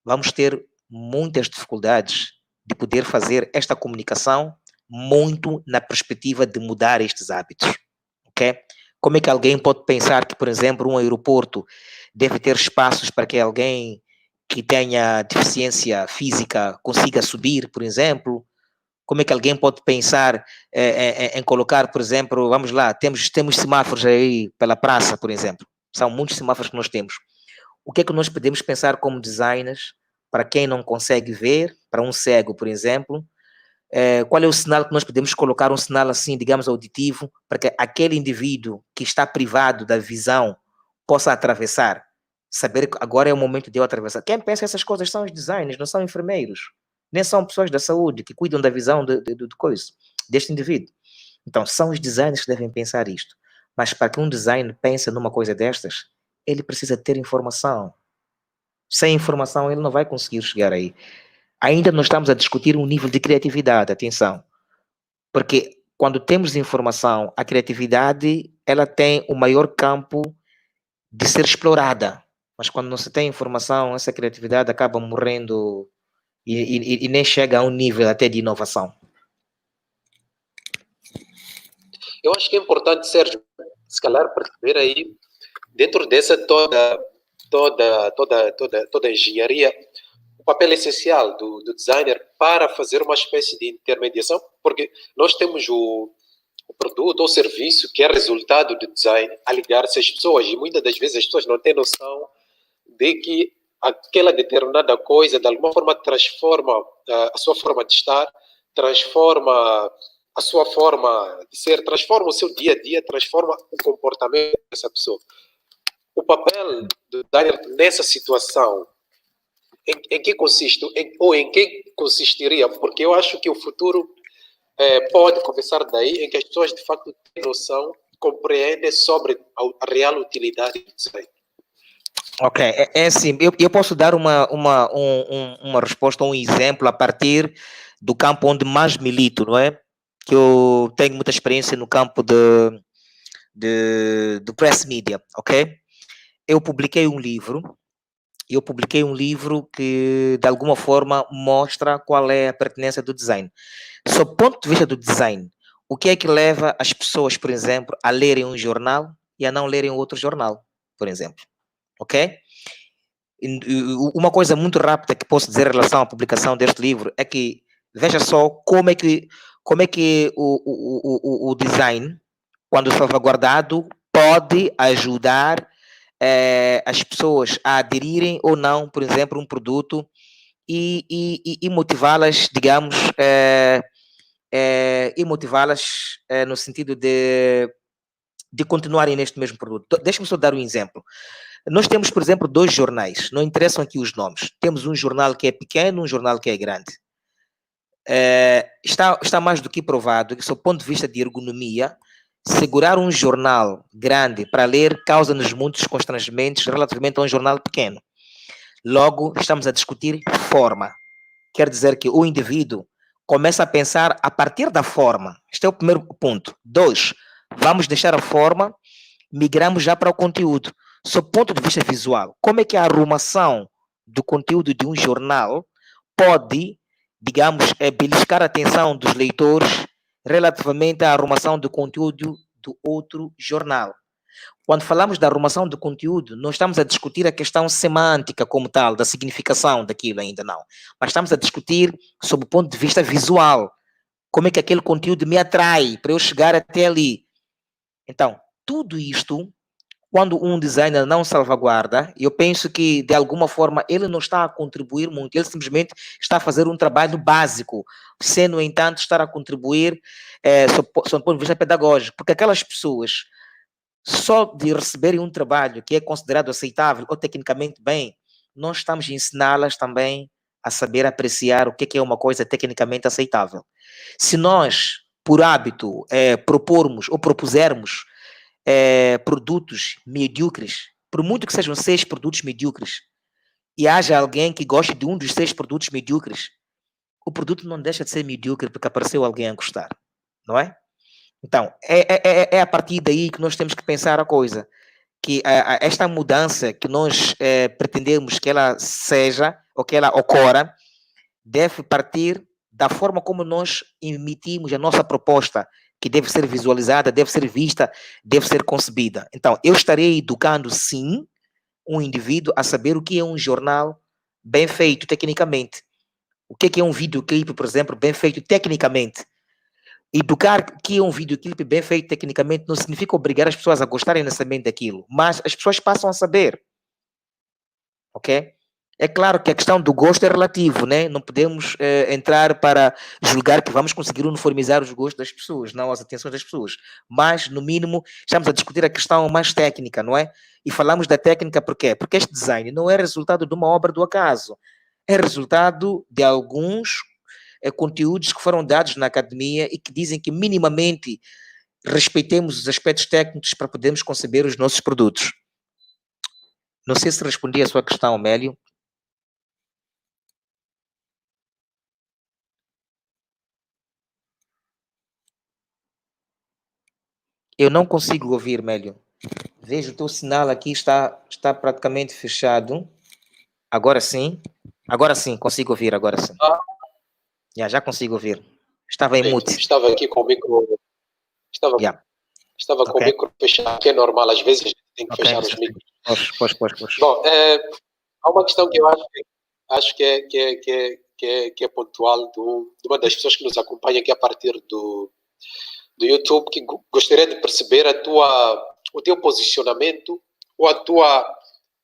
vamos ter muitas dificuldades de poder fazer esta comunicação muito na perspectiva de mudar estes hábitos, ok? Como é que alguém pode pensar que, por exemplo, um aeroporto deve ter espaços para que alguém que tenha deficiência física consiga subir, por exemplo? Como é que alguém pode pensar em colocar, por exemplo, vamos lá, temos semáforos aí pela praça, por exemplo. São muitos semáforos que nós temos. O que é que nós podemos pensar como designers para quem não consegue ver, para um cego, por exemplo? Qual é o sinal que nós podemos colocar, um sinal assim, digamos, auditivo, para que aquele indivíduo que está privado da visão possa atravessar? Saber que agora é o momento de eu atravessar. Quem pensa essas coisas são os designers, não são enfermeiros. Nem são pessoas da saúde que cuidam da visão deste indivíduo. Então, são os designers que devem pensar isto. Mas para que um designer pense numa coisa destas, ele precisa ter informação. Sem informação, ele não vai conseguir chegar aí. Ainda não estamos a discutir um nível de criatividade, atenção. Porque quando temos informação, a criatividade, ela tem o maior campo de ser explorada. Mas quando não se tem informação, essa criatividade acaba morrendo e nem chega a um nível até de inovação. Eu acho que é importante, Sérgio, se calhar perceber aí, dentro dessa toda engenharia, o papel essencial do designer para fazer uma espécie de intermediação, porque nós temos o produto ou serviço que é resultado do design a ligar-se às pessoas, e muitas das vezes as pessoas não têm noção de que aquela determinada coisa de alguma forma transforma a sua forma de estar, transforma a sua forma de ser, transforma o seu dia a dia, transforma o comportamento dessa pessoa. O papel do designer nessa situação, em que consiste, ou em que consistiria? Porque eu acho que o futuro pode começar daí, em que as pessoas de facto têm noção, compreendem sobre a real utilidade do design. Ok, é assim, eu posso dar uma resposta, um exemplo a partir do campo onde mais milito, não é? que eu tenho muita experiência no campo do press media, ok? Eu publiquei um livro que, de alguma forma, mostra qual é a pertinência do design. Sob o ponto de vista do design, o que é que leva as pessoas, por exemplo, a lerem um jornal e a não lerem outro jornal, por exemplo, ok? Uma coisa muito rápida que posso dizer em relação à publicação deste livro é que, veja só como é que o design, quando salvaguardado, pode ajudar as pessoas a aderirem ou não, por exemplo, um produto e motivá-las, digamos, e motivá-las no sentido de continuarem neste mesmo produto. Deixa-me só dar um exemplo. Nós temos, por exemplo, dois jornais, não interessam aqui os nomes. Temos um jornal que é pequeno, um jornal que é grande. Está mais do que provado que, sob o ponto de vista de ergonomia, segurar um jornal grande para ler causa-nos muitos constrangimentos relativamente a um jornal pequeno. Logo, estamos a discutir forma. Quer dizer que o indivíduo começa a pensar a partir da forma. Este é o primeiro ponto. 2, vamos deixar a forma, migramos já para o conteúdo. Sob o ponto de vista visual, como é que a arrumação do conteúdo de um jornal pode, digamos, beliscar a atenção dos leitores relativamente à arrumação do conteúdo do outro jornal? Quando falamos da arrumação do conteúdo, não estamos a discutir a questão semântica como tal, da significação daquilo ainda não. Mas estamos a discutir sob o ponto de vista visual. Como é que aquele conteúdo me atrai para eu chegar até ali. Então, tudo isto, quando um designer não salvaguarda, eu penso que, de alguma forma, ele não está a contribuir muito, ele simplesmente está a fazer um trabalho básico, sem, no entanto, estar a contribuir sob o ponto de vista pedagógico, porque aquelas pessoas, só de receberem um trabalho que é considerado aceitável ou tecnicamente bem, nós estamos a ensiná-las também a saber apreciar o que é uma coisa tecnicamente aceitável. Se nós, por hábito, propormos ou propusermos produtos medíocres, por muito que sejam 6 produtos medíocres, e haja alguém que goste de um dos 6 produtos medíocres, o produto não deixa de ser medíocre porque apareceu alguém a gostar, não é? Então, é a partir daí que nós temos que pensar a coisa, que esta mudança que nós pretendemos que ela seja, ou que ela ocorra, deve partir da forma como nós emitimos a nossa proposta, que deve ser visualizada, deve ser vista, deve ser concebida. Então, eu estarei educando, sim, um indivíduo a saber o que é um jornal bem feito tecnicamente. O que é um videoclipe, por exemplo, bem feito tecnicamente. Educar que é um videoclipe bem feito tecnicamente não significa obrigar as pessoas a gostarem necessariamente daquilo, mas as pessoas passam a saber. Ok? É claro que a questão do gosto é relativo, né? Não podemos entrar para julgar que vamos conseguir uniformizar os gostos das pessoas, não as atenções das pessoas. Mas, no mínimo, estamos a discutir a questão mais técnica, não é? E falamos da técnica por quê? Porque este design não é resultado de uma obra do acaso. É resultado de alguns conteúdos que foram dados na academia e que dizem que minimamente respeitemos os aspectos técnicos para podermos conceber os nossos produtos. Não sei se respondi a sua questão, Mélio. Eu não consigo ouvir, Mélio. Vejo o teu sinal aqui está praticamente fechado. Agora sim. Agora sim, consigo ouvir, agora sim. Já consigo ouvir. Estava em mute. Estava aqui com o micro. Estava com o micro fechado, que é normal, às vezes tem que fechar os micros. Pois. Bom, há uma questão que eu acho que é pontual de uma das pessoas que nos acompanha aqui a partir do YouTube, que gostaria de perceber o teu posicionamento ou a tua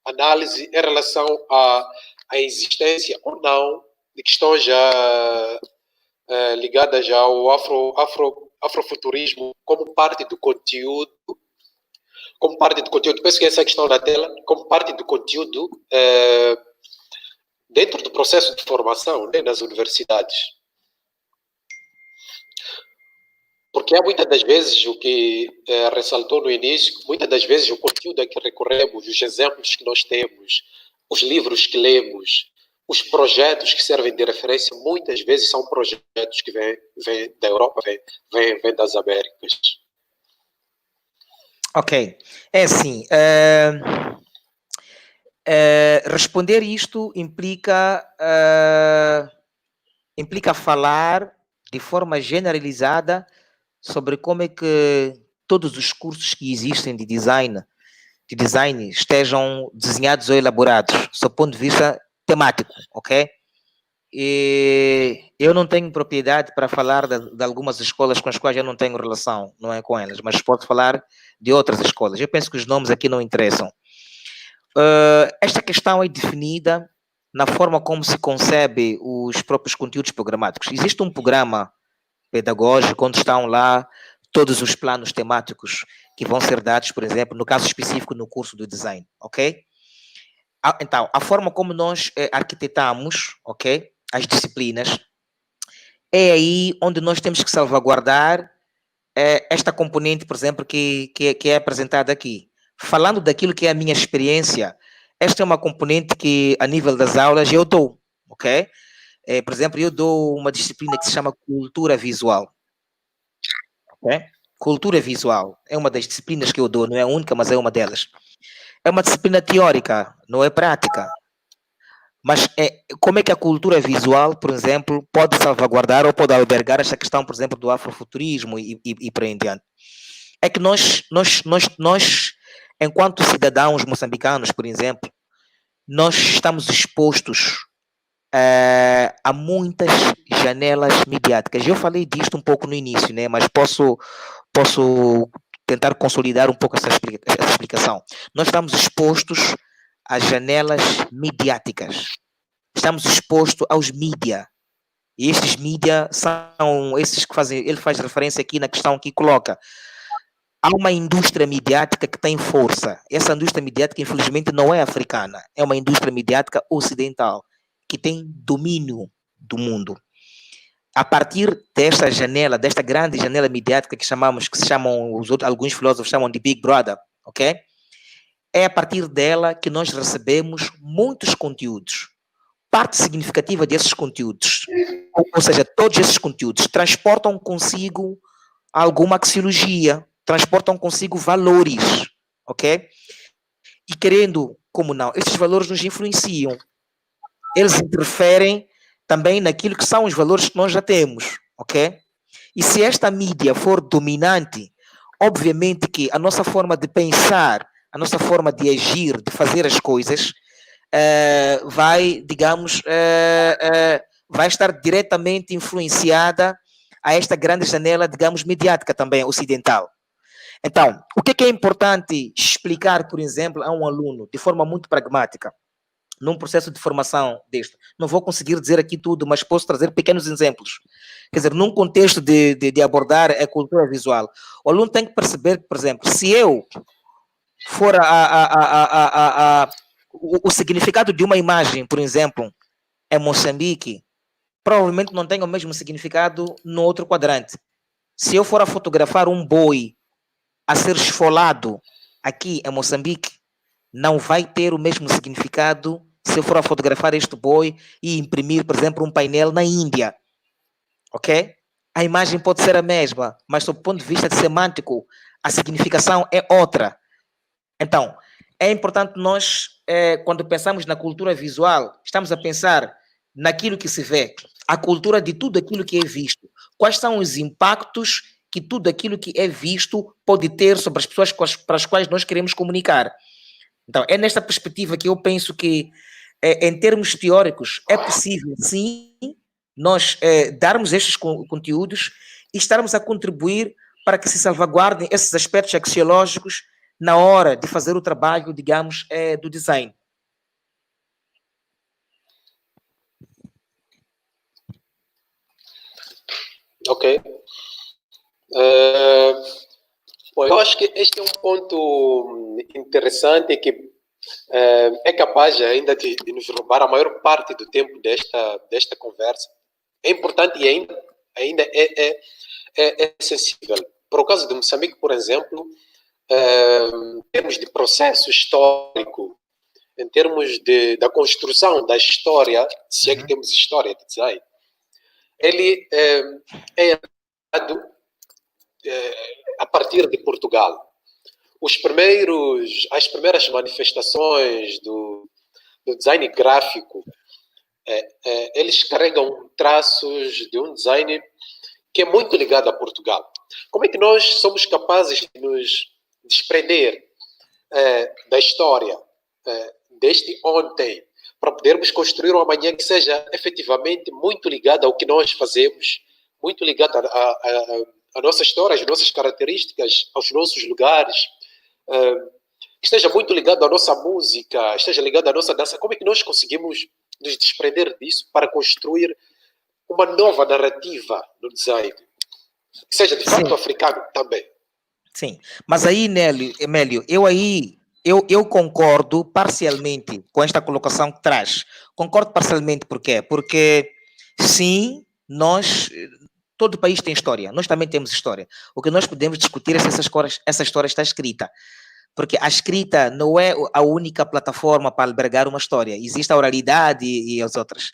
análise em relação à existência ou não de questões já ligadas já ao afrofuturismo como parte do conteúdo. Penso que essa é a questão da tela, como parte do conteúdo dentro do processo de formação, né, nas universidades. Porque há muitas das vezes o que ressaltou no início, muitas das vezes o conteúdo a que recorremos, os exemplos que nós temos, os livros que lemos, os projetos que servem de referência muitas vezes são projetos que vêm da Europa, vêm das Américas. Ok. É assim, responder isto implica falar de forma generalizada sobre como é que todos os cursos que existem de design estejam desenhados ou elaborados, do ponto de vista temático, ok? E eu não tenho propriedade para falar de algumas escolas com as quais eu não tenho relação, não é com elas, mas posso falar de outras escolas. Eu penso que os nomes aqui não interessam. Esta questão é definida na forma como se concebe os próprios conteúdos programáticos. Existe um programa pedagógico onde estão lá todos os planos temáticos que vão ser dados, por exemplo, no caso específico no curso do design, ok? Então, a forma como nós arquitetamos, ok, as disciplinas, é aí onde nós temos que salvaguardar esta componente, por exemplo, que é apresentada aqui. Falando daquilo que é a minha experiência, esta é uma componente que, a nível das aulas, eu dou, ok? Por exemplo, eu dou uma disciplina que se chama Cultura Visual, ok? Cultura Visual é uma das disciplinas que eu dou, não é a única, mas é uma delas. É uma disciplina teórica, não é prática. Mas como é que a cultura visual, por exemplo, pode salvaguardar ou pode albergar esta questão, por exemplo, do afrofuturismo e por aí em diante? É que nós, enquanto cidadãos moçambicanos, por exemplo, nós estamos expostos a muitas janelas midiáticas. Eu falei disto um pouco no início, né? Mas posso tentar consolidar um pouco essa explicação. Nós estamos expostos às janelas midiáticas. Estamos expostos aos mídia. E estes mídia são esses que fazem, ele faz referência aqui na questão que coloca. Há uma indústria midiática que tem força. Essa indústria midiática, infelizmente, não é africana. É uma indústria midiática ocidental, que tem domínio do mundo. A partir desta janela, desta grande janela midiática que se chamam, alguns filósofos chamam de Big Brother, ok? É a partir dela que nós recebemos muitos conteúdos. Parte significativa desses conteúdos, ou seja, todos esses conteúdos, transportam consigo alguma axiologia, transportam consigo valores, ok? E querendo, como não, esses valores nos influenciam. Eles interferem também naquilo que são os valores que nós já temos, ok? E se esta mídia for dominante, obviamente que a nossa forma de pensar, a nossa forma de agir, de fazer as coisas, vai, digamos, vai estar diretamente influenciada a esta grande janela, digamos, mediática também, ocidental. Então, o que é importante explicar, por exemplo, a um aluno, de forma muito pragmática, num processo de formação deste? Não vou conseguir dizer aqui tudo, mas posso trazer pequenos exemplos. Quer dizer, num contexto de abordar a cultura visual, o aluno tem que perceber que, por exemplo, se eu for o significado de uma imagem, por exemplo, é Moçambique, provavelmente não tem o mesmo significado no outro quadrante. Se eu for a fotografar um boi a ser esfolado aqui em Moçambique, não vai ter o mesmo significado se eu for a fotografar este boi e imprimir, por exemplo, um painel na Índia. Ok? A imagem pode ser a mesma, mas do ponto de vista semântico, a significação é outra. Então, é importante nós, quando pensamos na cultura visual, estamos a pensar naquilo que se vê, a cultura de tudo aquilo que é visto. Quais são os impactos que tudo aquilo que é visto pode ter sobre as pessoas para as quais nós queremos comunicar? Então, é nesta perspectiva que eu penso que, em termos teóricos, é possível, sim, nós darmos estes conteúdos e estarmos a contribuir para que se salvaguardem esses aspectos axiológicos na hora de fazer o trabalho, digamos, do design. Ok. Bom, eu acho que este é um ponto interessante que é capaz ainda de nos roubar a maior parte do tempo desta conversa. É importante e ainda é sensível. Por causa de Moçambique, por exemplo, em termos de processo histórico, em termos da construção da história, se é que temos história de design, ele é dado a partir de Portugal. As primeiras manifestações do design gráfico, eles carregam traços de um design que é muito ligado a Portugal. Como é que nós somos capazes de nos desprender da história, deste ontem, para podermos construir um amanhã que seja efetivamente muito ligado ao que nós fazemos, muito ligado à nossa história, às nossas características, aos nossos lugares, que esteja muito ligado à nossa música, esteja ligado à nossa dança. Como é que nós conseguimos nos desprender disso para construir uma nova narrativa no design, que seja de fato africano também? Sim, mas aí, Mélio, eu concordo parcialmente com esta colocação que traz. Concordo parcialmente, por quê? Porque, sim, todo o país tem história, nós também temos história. O que nós podemos discutir é se essa história está escrita. Porque a escrita não é a única plataforma para albergar uma história. Existe a oralidade e as outras.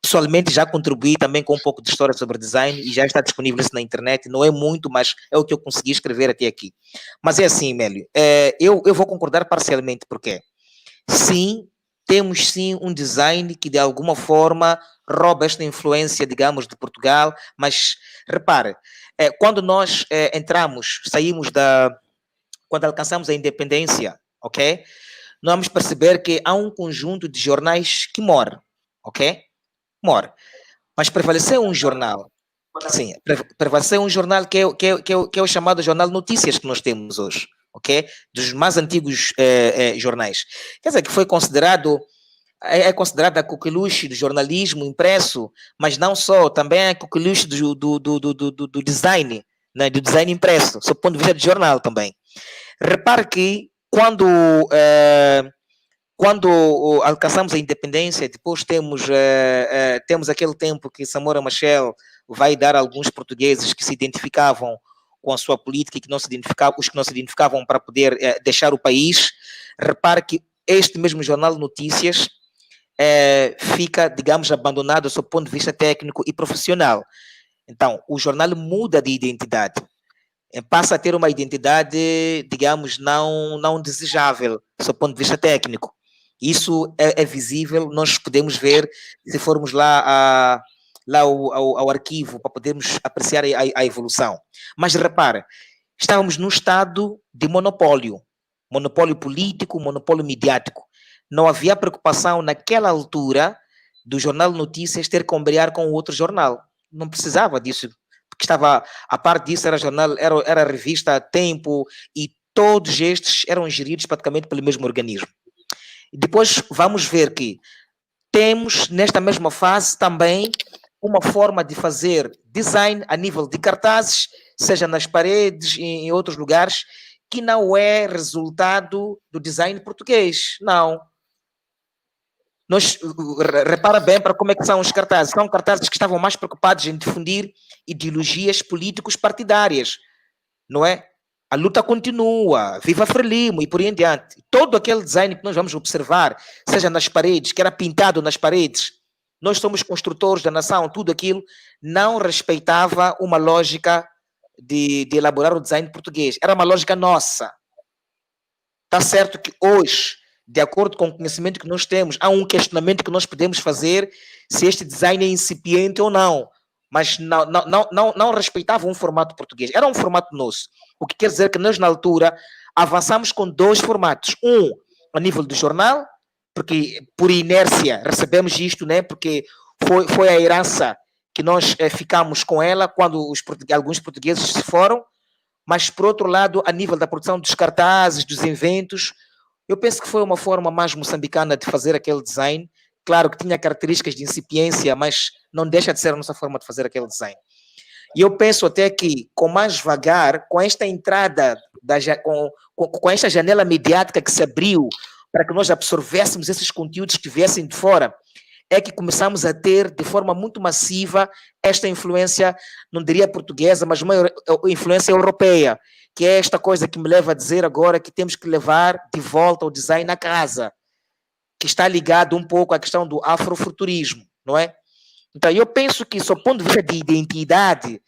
Pessoalmente, já contribuí também com um pouco de história sobre design e já está disponível isso na internet. Não é muito, mas é o que eu consegui escrever até aqui. Mas é assim, Mélio, eu vou concordar parcialmente, porque sim, temos sim um design que de alguma forma rouba esta influência, digamos, de Portugal, mas repare, quando nós quando alcançamos a independência, ok? Nós vamos perceber que há um conjunto de jornais que morre, ok? Morre. Mas prevaleceu um jornal, sim, prevaleceu um jornal que é o chamado Jornal Notícias que nós temos hoje, ok? Dos mais antigos jornais. Quer dizer, que foi considerado, é considerado a coqueluche do jornalismo impresso, mas não só, também é a coqueluche do design, né? Do design impresso, sob o ponto de vista de jornal também. Repare que quando alcançamos a independência, depois temos aquele tempo que Samora Machel vai dar a alguns portugueses que se identificavam com a sua política e que os que não se identificavam para poder deixar o país. Repare que este mesmo Jornal de Notícias fica, digamos, abandonado sob o ponto de vista técnico e profissional. Então, o jornal muda de identidade. Passa a ter uma identidade, digamos, não desejável, sob o ponto de vista técnico. Isso é visível, nós podemos ver, se formos lá ao arquivo, para podermos apreciar a evolução. Mas repare, estávamos num estado de monopólio político, monopólio midiático. Não havia preocupação naquela altura do Jornal de Notícias ter que ombrear com outro jornal. Não precisava disso, porque estava, a parte disso, era a revista Tempo, e todos estes eram geridos praticamente pelo mesmo organismo. E depois vamos ver que temos, nesta mesma fase, também uma forma de fazer design a nível de cartazes, seja nas paredes, em outros lugares, que não é resultado do design português, não. Repara bem para como é que são os cartazes. São cartazes que estavam mais preocupados em difundir ideologias políticos partidárias, não é? A luta continua, viva Frelimo e por aí em diante. Todo aquele design que nós vamos observar, seja nas paredes, que era pintado nas paredes, nós somos construtores da nação, tudo aquilo não respeitava uma lógica de elaborar o design português. Era uma lógica nossa. Está certo que hoje, de acordo com o conhecimento que nós temos, há um questionamento que nós podemos fazer se este design é incipiente ou não, mas não respeitava um formato português, era um formato nosso. O que quer dizer que nós, na altura, avançamos com dois formatos. Um, a nível do jornal, porque por inércia recebemos isto, né? Porque foi a herança que nós ficamos com ela quando alguns portugueses se foram, mas, por outro lado, a nível da produção dos cartazes, dos eventos, eu penso que foi uma forma mais moçambicana de fazer aquele design. Claro que tinha características de incipiência, mas não deixa de ser a nossa forma de fazer aquele design. E eu penso até que, com mais vagar, com esta entrada, com esta janela mediática que se abriu para que nós absorvêssemos esses conteúdos que viessem de fora, é que começamos a ter, de forma muito massiva, esta influência, não diria portuguesa, mas uma influência europeia, que é esta coisa que me leva a dizer agora que temos que levar de volta o design à casa. que está ligado um pouco à questão do afrofuturismo, não é? Então, eu penso que, sob o ponto de vista de identidade,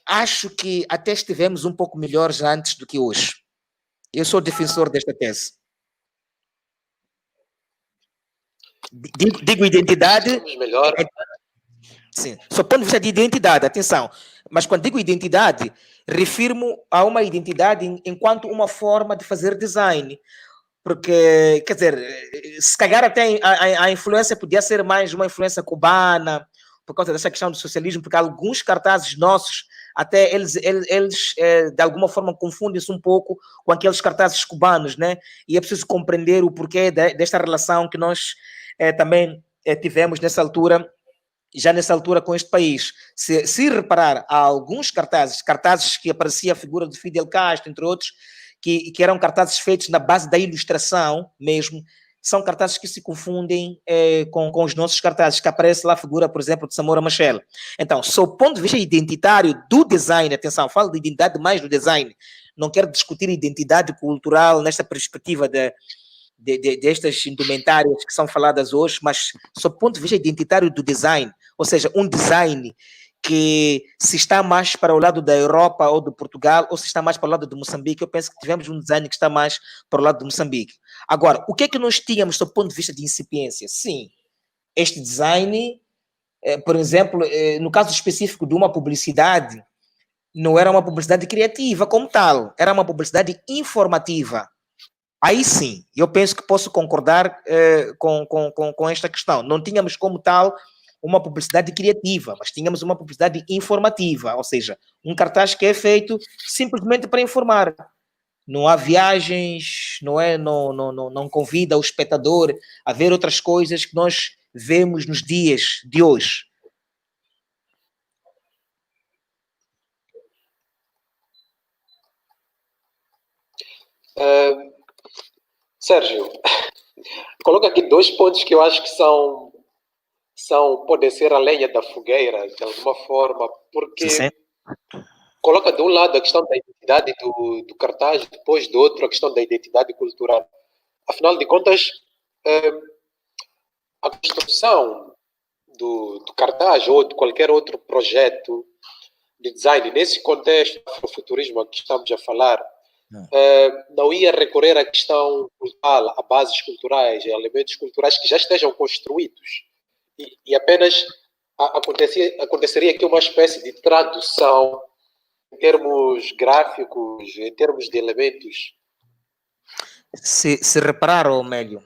acho que até estivemos um pouco melhores antes do que hoje. Eu sou defensor desta tese. Digo identidade. Estamos melhor. Sim, sob o ponto de vista de identidade, atenção. Mas quando digo identidade, refiro-me a uma identidade enquanto uma forma de fazer design. Porque, quer dizer, se calhar até a influência podia ser mais uma influência cubana, por causa dessa questão do socialismo, porque alguns cartazes nossos, até eles de alguma forma confundem-se um pouco com aqueles cartazes cubanos, né? E é preciso compreender o porquê desta relação que nós também tivemos nessa altura, já nessa altura com este país. Se reparar, há alguns cartazes que aparecia a figura de Fidel Castro, entre outros, que eram cartazes feitos na base da ilustração mesmo, são cartazes que se confundem com os nossos cartazes, que aparece lá a figura, por exemplo, de Samora Machel. Então, sob o ponto de vista identitário do design, atenção, falo de identidade mais do design, não quero discutir identidade cultural nesta perspectiva destas indumentárias que são faladas hoje, mas sob o ponto de vista identitário do design, ou seja, um design que se está mais para o lado da Europa ou do Portugal, ou se está mais para o lado de Moçambique, eu penso que tivemos um design que está mais para o lado de Moçambique. Agora, o que é que nós tínhamos do ponto de vista de incipiência? Sim, este design, por exemplo, no caso específico de uma publicidade, não era uma publicidade criativa como tal, era uma publicidade informativa. Aí sim, eu penso que posso concordar com esta questão. Não tínhamos como tal uma publicidade criativa, mas tínhamos uma publicidade informativa, ou seja, um cartaz que é feito simplesmente para informar. Não há viagens, não convida o espectador a ver outras coisas que nós vemos nos dias de hoje. Sérgio, coloca aqui dois pontos que eu acho que podem ser a lenha da fogueira, de alguma forma, porque Sim. coloca de um lado a questão da identidade do cartaz, depois do outro a questão da identidade cultural. Afinal de contas, a construção do cartaz ou de qualquer outro projeto de design, nesse contexto do afrofuturismo que estamos a falar, não ia recorrer à questão cultural, a bases culturais, a elementos culturais que já estejam construídos. E apenas aconteceria aqui uma espécie de tradução em termos gráficos, em termos de elementos. Se repararam, Mélio,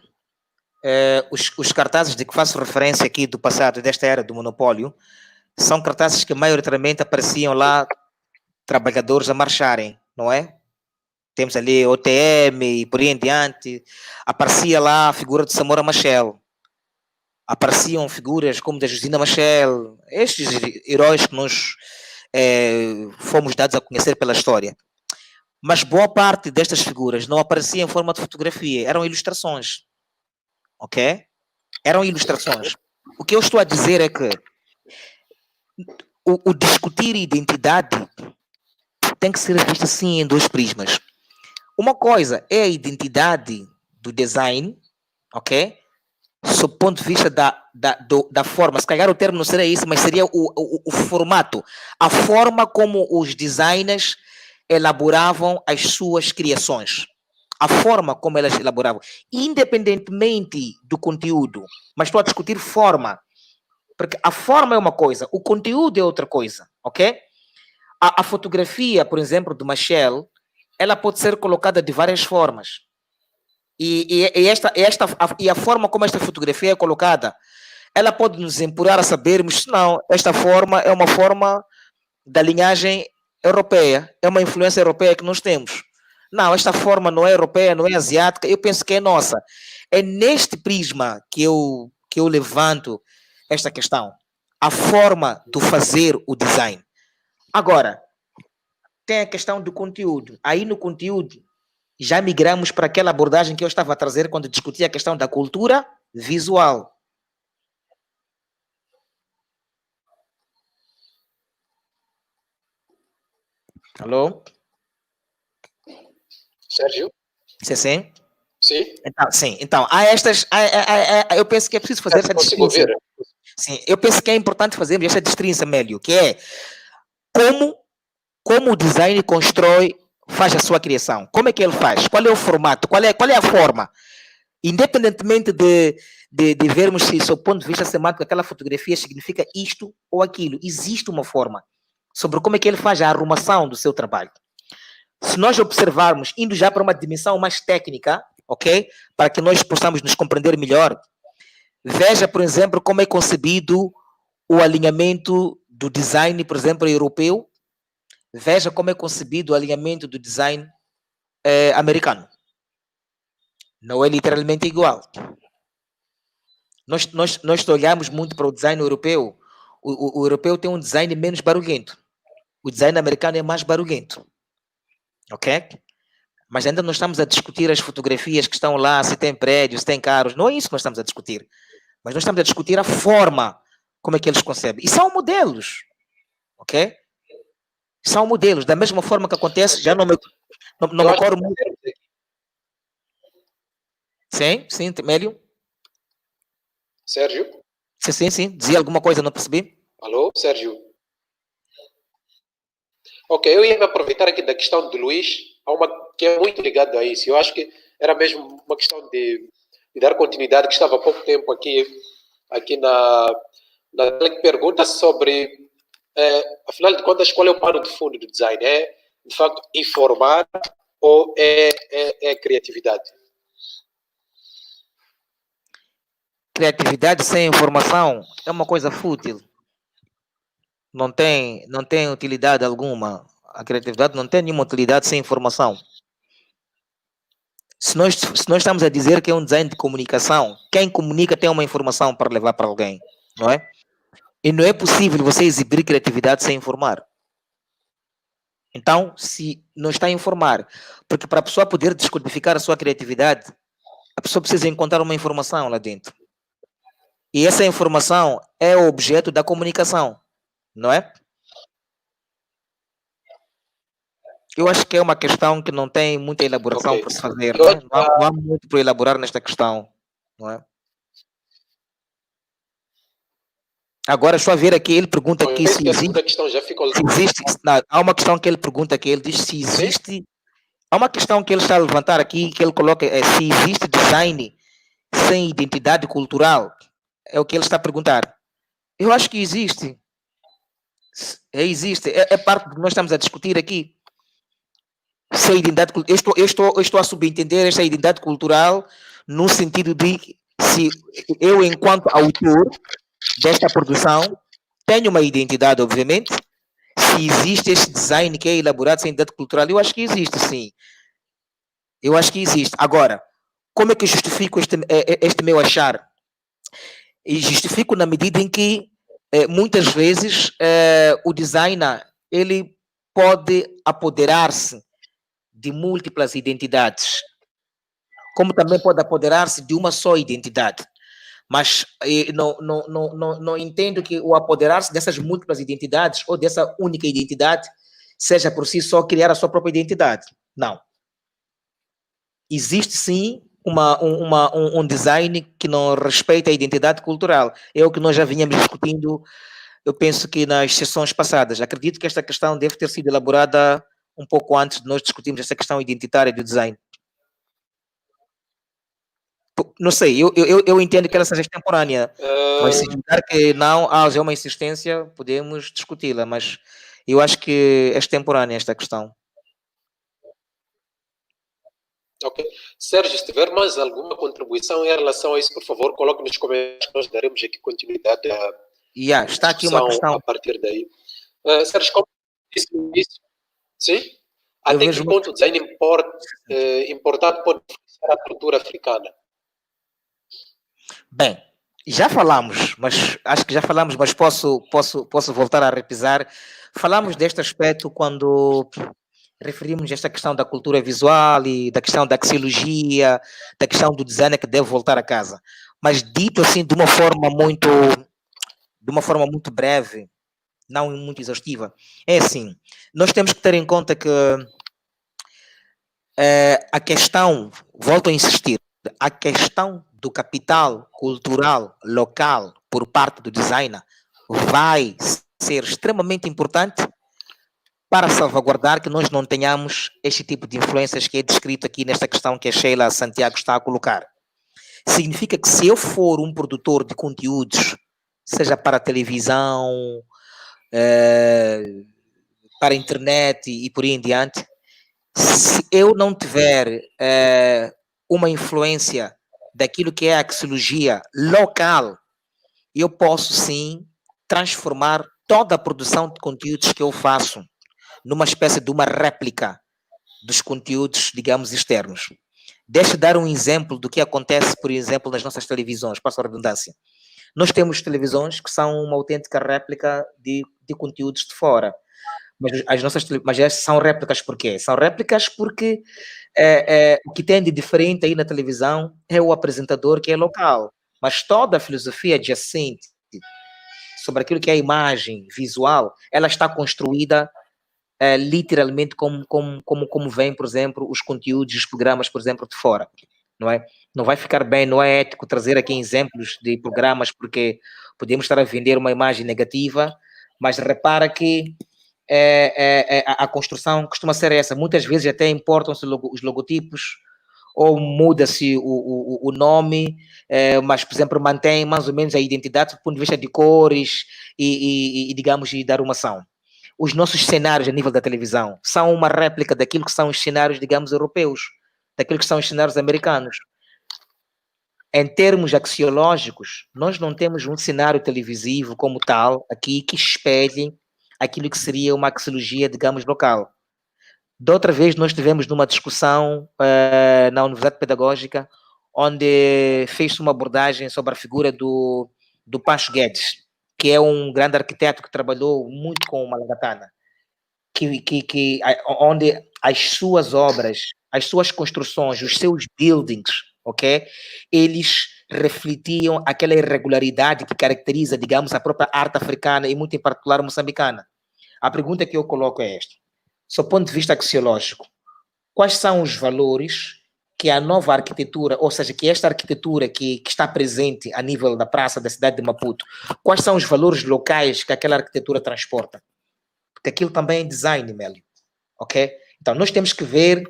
os cartazes de que faço referência aqui do passado, desta era do monopólio, são cartazes que maioritariamente apareciam lá trabalhadores a marcharem, não é? Temos ali OTM e por aí em diante. Aparecia lá a figura de Samora Machel. Apareciam figuras como da Josina Machel, estes heróis que nós fomos dados a conhecer pela história. Mas boa parte destas figuras não aparecia em forma de fotografia, eram ilustrações. Ok? Eram ilustrações. O que eu estou a dizer é que o discutir identidade tem que ser visto assim em dois prismas. Uma coisa é a identidade do design, ok? Sob o ponto de vista da forma, se calhar o termo não seria isso, mas seria o formato, a forma como os designers elaboravam as suas criações. A forma como elas elaboravam, independentemente do conteúdo, mas estou a discutir forma, porque a forma é uma coisa, o conteúdo é outra coisa, ok? A fotografia, por exemplo, do Machel, ela pode ser colocada de várias formas. E a forma como esta fotografia é colocada, ela pode nos empurrar a sabermos, não, esta forma é uma forma da linhagem europeia, é uma influência europeia que nós temos. Não, esta forma não é europeia, não é asiática, eu penso que é nossa. É neste prisma que eu levanto esta questão. A forma de fazer o design. Agora, tem a questão do conteúdo. Aí no conteúdo, já migramos para aquela abordagem que eu estava a trazer quando discutia a questão da cultura visual. Alô? Sérgio? Sim, sim. Sim? Então, sim, então, há estas. Eu penso que é preciso fazer essa Consigo distinção. ouvir. Sim, eu penso que é importante fazermos esta distinção, Mélio, que é como, como o design constrói, faz a sua criação. Como é que ele faz? Qual é o formato? Qual é a forma? Independentemente de vermos se, do ponto de vista semântico, aquela fotografia significa isto ou aquilo. Existe uma forma sobre como é que ele faz a arrumação do seu trabalho. Se nós observarmos, indo já para uma dimensão mais técnica, ok? Para que nós possamos nos compreender melhor, veja, por exemplo, como é concebido o alinhamento do design, por exemplo, europeu. Veja como é concebido o alinhamento do design americano. Não é literalmente igual. Nós olhamos muito para o design europeu. O europeu tem um design menos barulhento. O design americano é mais barulhento. Ok? Mas ainda não estamos a discutir as fotografias que estão lá, se tem prédios, se tem carros. Não é isso que nós estamos a discutir. Mas nós estamos a discutir a forma como é que eles concebem. E são modelos. Ok? São modelos. Da mesma forma que acontece, já não me recordo muito. Sim, sim, Mélio? Sérgio? Sim, sim. Dizia alguma coisa, não percebi? Alô, Sérgio? Ok, eu ia me aproveitar aqui da questão do Luís, há uma que é muito ligada a isso. Eu acho que era mesmo uma questão de dar continuidade, que estava há pouco tempo aqui na que pergunta sobre, afinal de contas, qual é o pano de fundo do design? É, de facto, informar ou é criatividade? Criatividade sem informação é uma coisa fútil. Não tem utilidade alguma. A criatividade não tem nenhuma utilidade sem informação. Se nós estamos a dizer que é um design de comunicação, quem comunica tem uma informação para levar para alguém, não é? E não é possível você exibir criatividade sem informar. Então, se não está a informar, porque para a pessoa poder descodificar a sua criatividade, a pessoa precisa encontrar uma informação lá dentro. E essa informação é o objeto da comunicação, não é? Eu acho que é uma questão que não tem muita elaboração para se fazer, não é? Não há muito para elaborar nesta questão, não é? Agora, só ver aqui, ele pergunta aqui se existe. Questão já ficou... Se existe não, há uma questão que ele pergunta aqui, ele diz se existe. Sim? Há uma questão que ele está a levantar aqui, que ele coloca, se existe design sem identidade cultural. É o que ele está a perguntar. Eu acho que existe. Existe. É parte do que nós estamos a discutir aqui. Sem identidade, eu estou a subentender esta identidade cultural no sentido de se eu, enquanto autor desta produção, tenho uma identidade, obviamente. Se existe este design que é elaborado sem identidade cultural, eu acho que existe, sim. Eu acho que existe. Agora, como é que eu justifico este meu achar? E justifico na medida em que, muitas vezes, o designer ele pode apoderar-se de múltiplas identidades, como também pode apoderar-se de uma só identidade. Mas não entendo que o apoderar-se dessas múltiplas identidades ou dessa única identidade seja por si só criar a sua própria identidade. Não. Existe sim um design que não respeita a identidade cultural. É o que nós já vínhamos discutindo, eu penso que nas sessões passadas. Acredito que esta questão deve ter sido elaborada um pouco antes de nós discutirmos essa questão identitária do design. Não sei, eu entendo que ela seja extemporânea, mas se julgar que não há uma insistência, podemos discuti-la, mas eu acho que é extemporânea esta questão. Ok. Sérgio, se tiver mais alguma contribuição em relação a isso, por favor, coloque nos comentários, nós daremos aqui continuidade à está aqui uma questão a partir daí. Sérgio, como disse no início, sim? Até que ponto o design importado pode influenciar a cultura africana? Bem, já falamos, mas acho que já falamos, mas posso voltar a repisar. Falamos deste aspecto quando referimos esta questão da cultura visual e da questão da axiologia, da questão do design que deve voltar a casa. Mas dito assim de uma forma muito breve, não muito exaustiva, é assim, nós temos que ter em conta que A questão, volto a insistir, a questão do capital cultural local por parte do designer vai ser extremamente importante para salvaguardar que nós não tenhamos este tipo de influências que é descrito aqui nesta questão que a Sheila Santiago está a colocar. Significa que se eu for um produtor de conteúdos, seja para televisão, para a internet e por aí em diante, se eu não tiver uma influência daquilo que é a axiologia local, eu posso sim transformar toda a produção de conteúdos que eu faço numa espécie de uma réplica dos conteúdos, digamos, externos. Deixa eu dar um exemplo do que acontece, por exemplo, nas nossas televisões, passo a redundância. Nós temos televisões que são uma autêntica réplica de conteúdos de fora. Mas essas são réplicas por quê? São réplicas porque o que tem de diferente aí na televisão é o apresentador que é local. Mas toda a filosofia adjacente sobre aquilo que é a imagem visual, ela está construída literalmente como vem, por exemplo, os conteúdos, os programas, por exemplo, de fora, não é? Não vai ficar bem, não é ético trazer aqui exemplos de programas, porque podemos estar a vender uma imagem negativa, mas repara que a construção costuma ser essa. Muitas vezes até importam-se os logotipos, ou muda-se o nome, mas, por exemplo, mantém mais ou menos a identidade do ponto de vista de cores e digamos, de arrumação. Os nossos cenários a nível da televisão são uma réplica daquilo que são os cenários, digamos, europeus, daquilo que são os cenários americanos. Em termos axiológicos, nós não temos um cenário televisivo como tal aqui que espelhe aquilo que seria uma axiologia, digamos, local. Da outra vez, nós tivemos numa discussão na Universidade Pedagógica, onde fez-se uma abordagem sobre a figura do Pancho Guedes, que é um grande arquiteto que trabalhou muito com o Malagatana, onde as suas obras, as suas construções, os seus buildings, ok? Eles refletiam aquela irregularidade que caracteriza, digamos, a própria arte africana e muito em particular moçambicana. A pergunta que eu coloco é esta. Do ponto de vista axiológico, quais são os valores que a nova arquitetura, ou seja, que esta arquitetura que está presente a nível da praça da cidade de Maputo, quais são os valores locais que aquela arquitetura transporta? Porque aquilo também é design, Mélio, ok? Então, nós temos que ver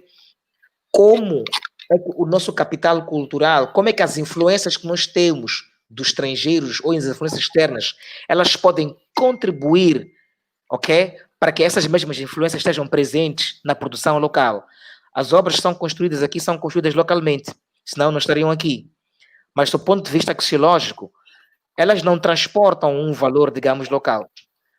como é que o nosso capital cultural, como é que as influências que nós temos dos estrangeiros ou as influências externas, elas podem contribuir, ok? Para que essas mesmas influências estejam presentes na produção local. As obras que são construídas aqui são construídas localmente, senão não estariam aqui. Mas do ponto de vista axiológico, elas não transportam um valor, digamos, local.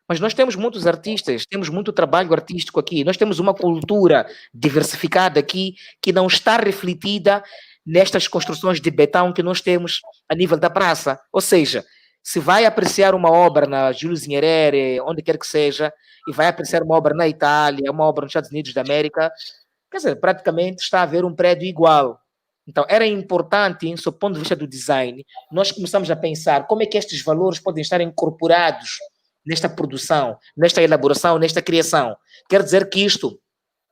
Mas nós temos muitos artistas, temos muito trabalho artístico aqui, nós temos uma cultura diversificada aqui que não está refletida nestas construções de betão que nós temos a nível da praça. Ou seja, se vai apreciar uma obra na Jules Nyerere, onde quer que seja, e vai apreciar uma obra na Itália, uma obra nos Estados Unidos da América, quer dizer, praticamente está a haver um prédio igual. Então, era importante, do ponto de vista do design, nós começamos a pensar como é que estes valores podem estar incorporados nesta produção, nesta elaboração, nesta criação. Quer dizer que isto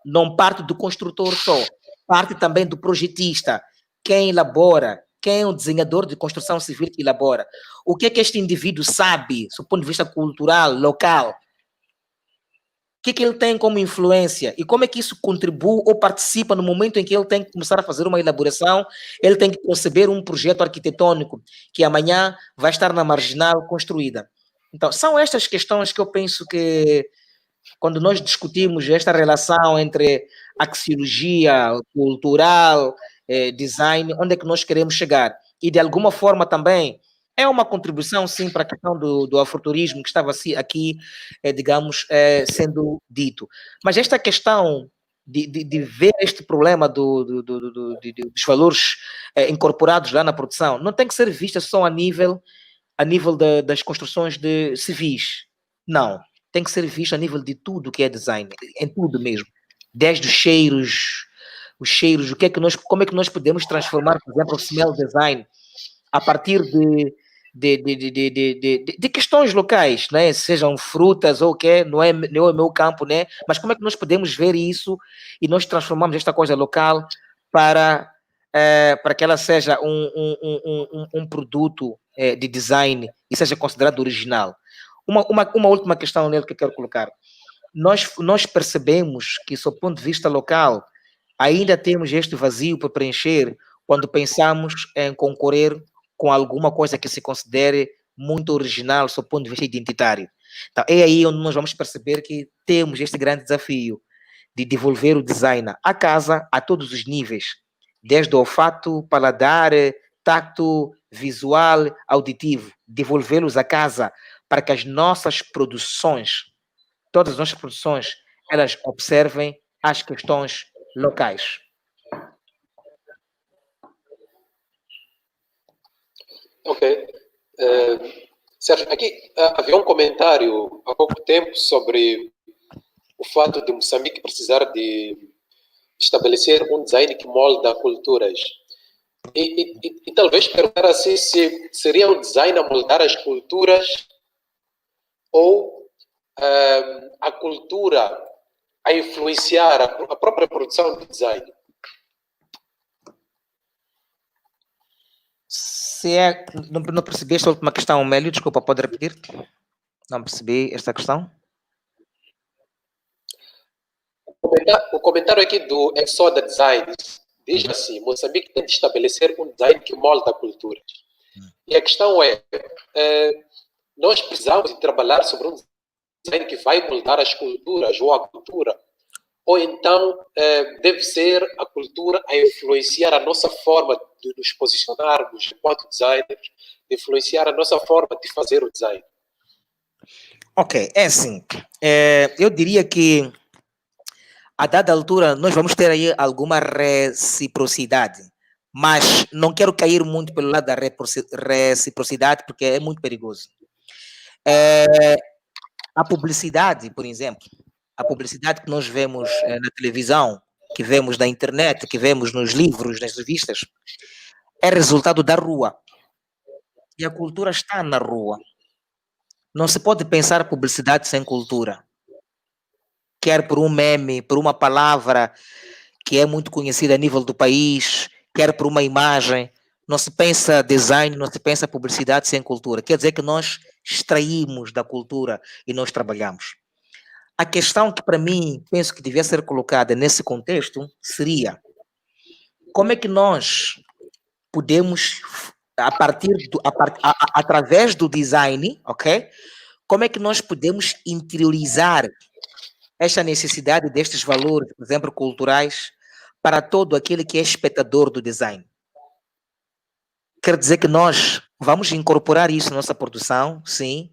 não parte do construtor só, parte também do projetista, quem elabora, quem é o desenhador de construção civil que elabora. O que é que este indivíduo sabe, do ponto de vista cultural, local? O que é que ele tem como influência? E como é que isso contribui ou participa no momento em que ele tem que começar a fazer uma elaboração, ele tem que conceber um projeto arquitetônico que amanhã vai estar na marginal construída. Então, são estas questões que eu penso que, quando nós discutimos esta relação entre axiologia cultural, design, onde é que nós queremos chegar? E, de alguma forma, também é uma contribuição, sim, para a questão do afroturismo que estava aqui, digamos, sendo dito. Mas esta questão de ver este problema dos valores incorporados lá na produção não tem que ser vista só a nível das construções de civis. Não. Tem que ser visto a nível de tudo que é design, em tudo mesmo. Desde os cheiros, como é que nós podemos transformar, por exemplo, o smell design a partir de questões locais, né? Sejam frutas ou o quê, não é o meu campo, né? Mas como é que nós podemos ver isso e nós transformamos esta coisa local para que ela seja um produto de design e seja considerado original? Uma última questão nele que eu quero colocar. Nós percebemos que, sob o ponto de vista local, ainda temos este vazio para preencher quando pensamos em concorrer com alguma coisa que se considere muito original, sob o ponto de vista identitário. Então, é aí onde nós vamos perceber que temos este grande desafio de devolver o design à casa, a todos os níveis, desde o olfato, paladar, tacto, visual, auditivo, devolvê-los à casa para que as nossas produções, todas as nossas produções, elas observem as questões locais. Ok. Sérgio, aqui havia um comentário há pouco tempo sobre o fato de Moçambique precisar de estabelecer um design que molda culturas. E talvez perguntar assim se seria um design a moldar as culturas ou a cultura a influenciar a própria produção do design. Não percebi esta última questão, Mélio, desculpa, pode repetir? Não percebi esta questão. O comentário aqui do Exoda Designs diz assim: Moçambique tem de estabelecer um design que molda culturas. E a questão é, nós precisamos de trabalhar sobre um design que vai moldar as culturas ou a cultura, ou então deve ser a cultura a influenciar a nossa forma de nos posicionarmos enquanto designers, de influenciar a nossa forma de fazer o design. Ok, é assim, eu diria que a dada altura nós vamos ter aí alguma reciprocidade, mas não quero cair muito pelo lado da reciprocidade porque é muito perigoso. A publicidade, por exemplo, a publicidade que nós vemos na televisão, que vemos na internet, que vemos nos livros, nas revistas, é resultado da rua. E a cultura está na rua. Não se pode pensar publicidade sem cultura. Quer por um meme, por uma palavra que é muito conhecida a nível do país, quer por uma imagem. Não se pensa design, não se pensa publicidade sem cultura. Quer dizer que nós extraímos da cultura e nós trabalhamos. A questão que, para mim, penso que devia ser colocada nesse contexto seria como é que nós podemos, através do design, ok? Como é que nós podemos interiorizar esta necessidade destes valores, por exemplo, culturais, para todo aquele que é espectador do design? Quer dizer que nós vamos incorporar isso na nossa produção, sim,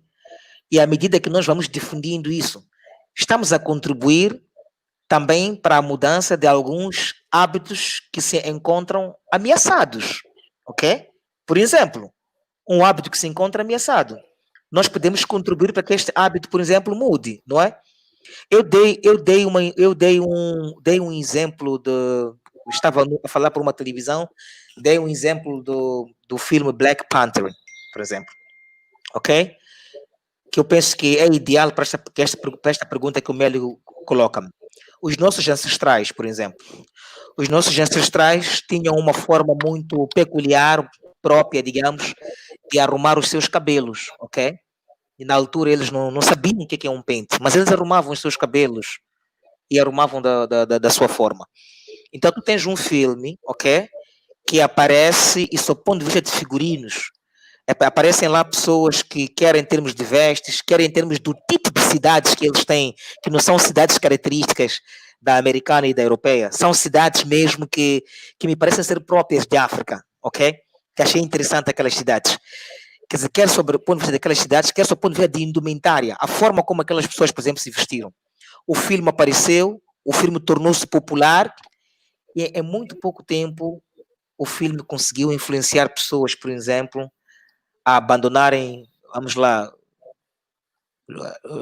e à medida que nós vamos difundindo isso, estamos a contribuir também para a mudança de alguns hábitos que se encontram ameaçados, ok? Por exemplo, um hábito que se encontra ameaçado. Nós podemos contribuir para que este hábito, por exemplo, mude, não é? Eu dei um exemplo estava a falar por uma televisão, dei um exemplo do filme Black Panther, por exemplo, ok? Que eu penso que é ideal para esta pergunta que o Mélio coloca. Os nossos ancestrais, por exemplo, os nossos ancestrais tinham uma forma muito peculiar, própria, digamos, de arrumar os seus cabelos, ok? E na altura eles não sabiam o que é um pente, mas eles arrumavam os seus cabelos e arrumavam da sua forma. Então tu tens um filme, ok? Que aparece, e sob o ponto de vista de figurinos, aparecem lá pessoas que querem em termos de vestes, querem em termos do tipo de cidades que eles têm, que não são cidades características da americana e da europeia, são cidades mesmo que me parecem ser próprias de África, ok? Que achei interessante aquelas cidades. Quer dizer, quer sobre o ponto de vista daquelas cidades, quer sobre o ponto de vista de indumentária, a forma como aquelas pessoas, por exemplo, se vestiram. O filme apareceu, o filme tornou-se popular, e em muito pouco tempo o filme conseguiu influenciar pessoas, por exemplo, a abandonarem, vamos lá,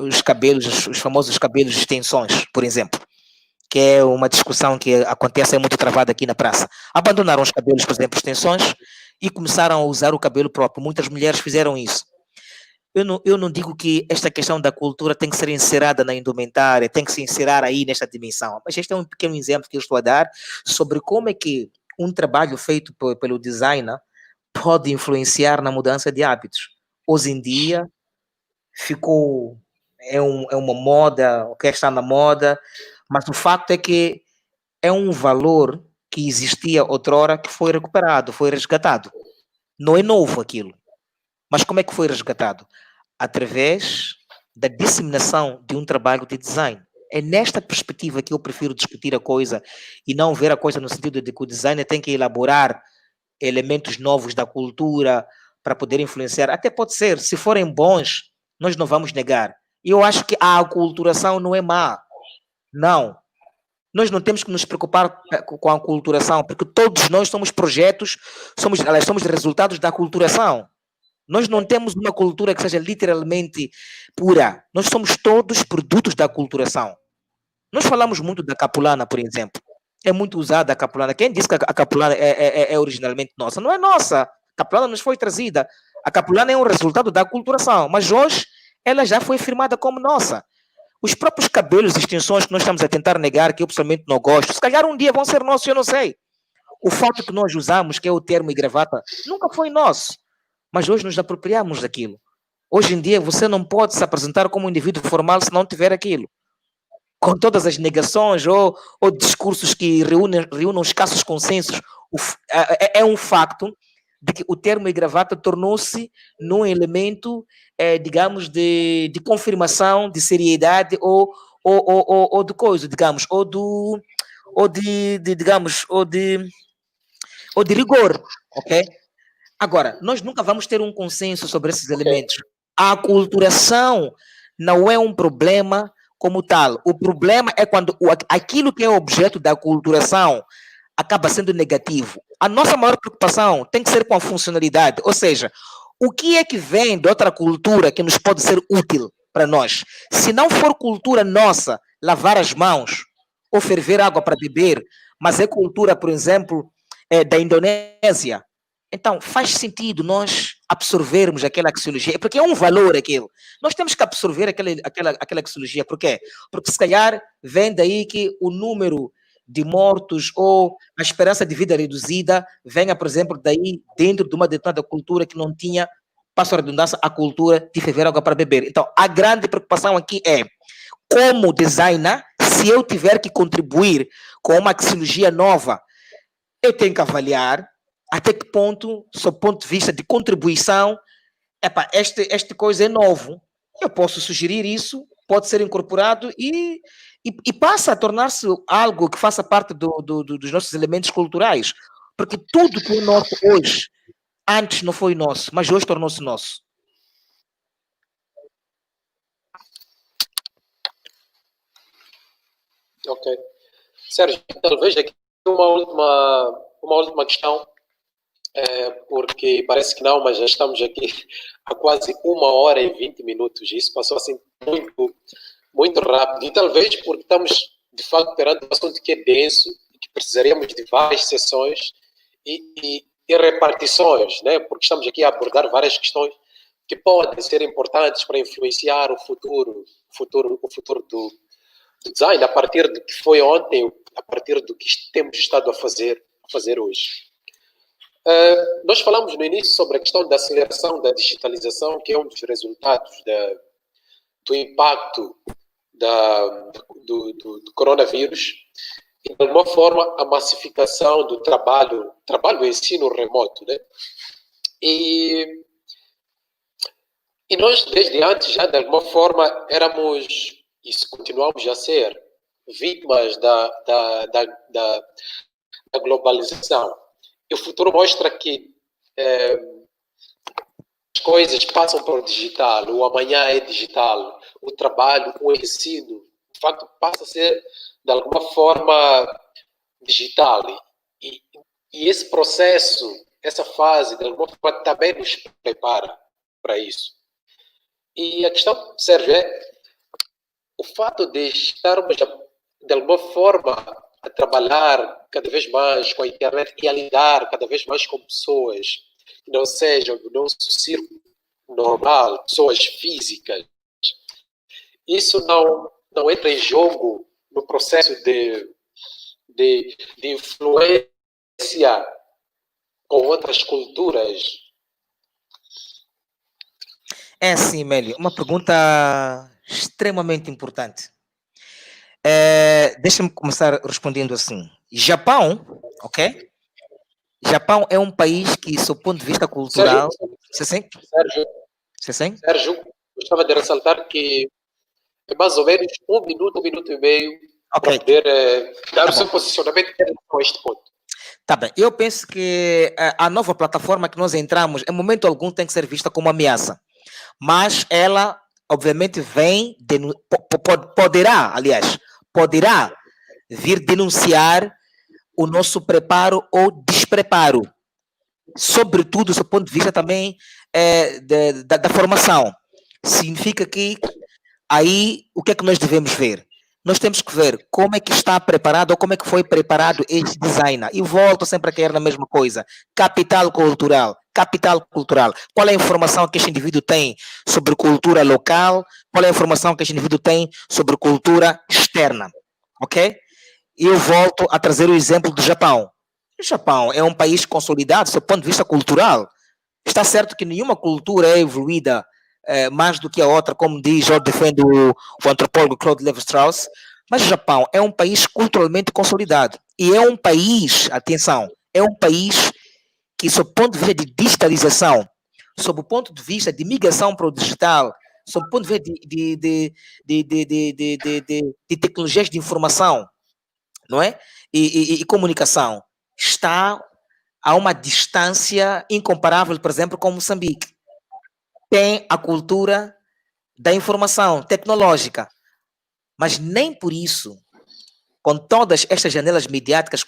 os cabelos, os famosos cabelos de extensões, por exemplo, que é uma discussão que acontece, é muito travada aqui na praça. Abandonaram os cabelos, por exemplo, extensões, e começaram a usar o cabelo próprio. Muitas mulheres fizeram isso. Eu não digo que esta questão da cultura tem que ser inserida na indumentária, tem que se inserir aí nesta dimensão, mas este é um pequeno exemplo que eu estou a dar sobre como é que um trabalho feito pelo designer pode influenciar na mudança de hábitos. Hoje em dia, ficou, é uma moda, o que está na moda, mas o fato é que é um valor que existia outrora que foi recuperado, foi resgatado. Não é novo aquilo, mas como é que foi resgatado? Através da disseminação de um trabalho de design. É nesta perspectiva que eu prefiro discutir a coisa e não ver a coisa no sentido de que o designer tem que elaborar elementos novos da cultura para poder influenciar. Até pode ser, se forem bons, nós não vamos negar. Eu acho que a aculturação não é má. Não. Nós não temos que nos preocupar com a aculturação, porque todos nós somos projetos, somos resultados da aculturação. Nós não temos uma cultura que seja literalmente pura. Nós somos todos produtos da aculturação. Nós falamos muito da capulana, por exemplo. É muito usada a capulana. Quem disse que a capulana é originalmente nossa? Não é nossa. A capulana nos foi trazida. A capulana é um resultado da aculturação, mas hoje ela já foi firmada como nossa. Os próprios cabelos e extensões que nós estamos a tentar negar, que eu pessoalmente não gosto, se calhar um dia vão ser nossos, eu não sei. O fato que nós usamos, que é o termo e gravata, nunca foi nosso. Mas hoje nos apropriamos daquilo. Hoje em dia você não pode se apresentar como um indivíduo formal se não tiver aquilo. Com todas as negações ou discursos que reúnam escassos consensos, é um facto de que o termo e gravata tornou-se num elemento, digamos, de confirmação, de seriedade ou de coisa, digamos, ou de rigor, ok? Agora, nós nunca vamos ter um consenso sobre esses elementos. A aculturação não é um problema como tal. O problema é quando aquilo que é objeto da aculturação acaba sendo negativo. A nossa maior preocupação tem que ser com a funcionalidade, ou seja, o que é que vem de outra cultura que nos pode ser útil para nós? Se não for cultura nossa, lavar as mãos ou ferver água para beber, mas é cultura, por exemplo, da Indonésia, então faz sentido nós absorvermos aquela axiologia, porque é um valor aquilo. Nós temos que absorver aquela axiologia, por quê? Porque se calhar vem daí que o número de mortos ou a esperança de vida reduzida venha, por exemplo, daí dentro de uma determinada cultura que não tinha, passo a redundância, a cultura de ferver água para beber. Então, a grande preocupação aqui é, como designer, se eu tiver que contribuir com uma axiologia nova, eu tenho que avaliar até que ponto, sob ponto de vista de contribuição, este coisa é novo. Eu posso sugerir isso, pode ser incorporado e passa a tornar-se algo que faça parte dos nossos elementos culturais. Porque tudo que é nosso hoje, antes não foi nosso, mas hoje tornou-se nosso. Ok. Sérgio, talvez aqui uma última questão, porque parece que não, mas já estamos aqui há quase 1h20. Isso passou assim muito, muito rápido. E talvez porque estamos, de facto, perante um assunto que é denso e que precisaríamos de várias sessões e repartições, né? Porque estamos aqui a abordar várias questões que podem ser importantes para influenciar o futuro do design, a partir do que foi ontem, a partir do que temos estado a fazer hoje. Nós falamos no início sobre a questão da aceleração da digitalização, que é um dos resultados do impacto do coronavírus, e de alguma forma a massificação do trabalho e ensino remoto, né? E nós, desde antes, já de alguma forma éramos, e continuamos a ser, vítimas da globalização. E o futuro mostra que as coisas passam para o digital, o amanhã é digital, o trabalho, o ensino, de facto, passa a ser, de alguma forma, digital. E esse processo, essa fase, de alguma forma, também nos prepara para isso. E a questão, Sérgio, é o fato de estarmos, de alguma forma, a trabalhar cada vez mais com a internet e a lidar cada vez mais com pessoas que não sejam do nosso círculo normal, pessoas físicas, isso não entra em jogo no processo de influência com outras culturas? É assim, Mélio, uma pergunta extremamente importante. Deixa-me começar respondendo assim. Japão, ok? Japão é um país que, sob o ponto de vista cultural... Sérgio, gostava de ressaltar que é mais ou menos um minuto e meio para poder dar o seu posicionamento em relação a este ponto. Tá bem. Eu penso que a nova plataforma que nós entramos, em momento algum, tem que ser vista como ameaça. Mas ela, obviamente, poderá vir denunciar o nosso preparo ou despreparo. Sobretudo, do ponto de vista também da formação. Significa que aí, o que é que nós devemos ver? Nós temos que ver como é que está preparado ou como é que foi preparado este designer. E volto sempre a cair na mesma coisa. Capital cultural. Capital cultural. Qual é a informação que este indivíduo tem sobre cultura local? Qual é a informação que este indivíduo tem sobre cultura externa? Ok? E eu volto a trazer o exemplo do Japão. O Japão é um país consolidado, do ponto de vista cultural. Está certo que nenhuma cultura é evoluída mais do que a outra, como diz ou defende o antropólogo Claude Lévi-Strauss, mas o Japão é um país culturalmente consolidado. E é um país, atenção, é um país que, sob o ponto de vista de digitalização, sob o ponto de vista de migração para o digital, sob o ponto de vista de tecnologias de informação, não é? E comunicação, está a uma distância incomparável, por exemplo, com Moçambique. Tem a cultura da informação tecnológica, mas nem por isso, com todas estas janelas mediáticas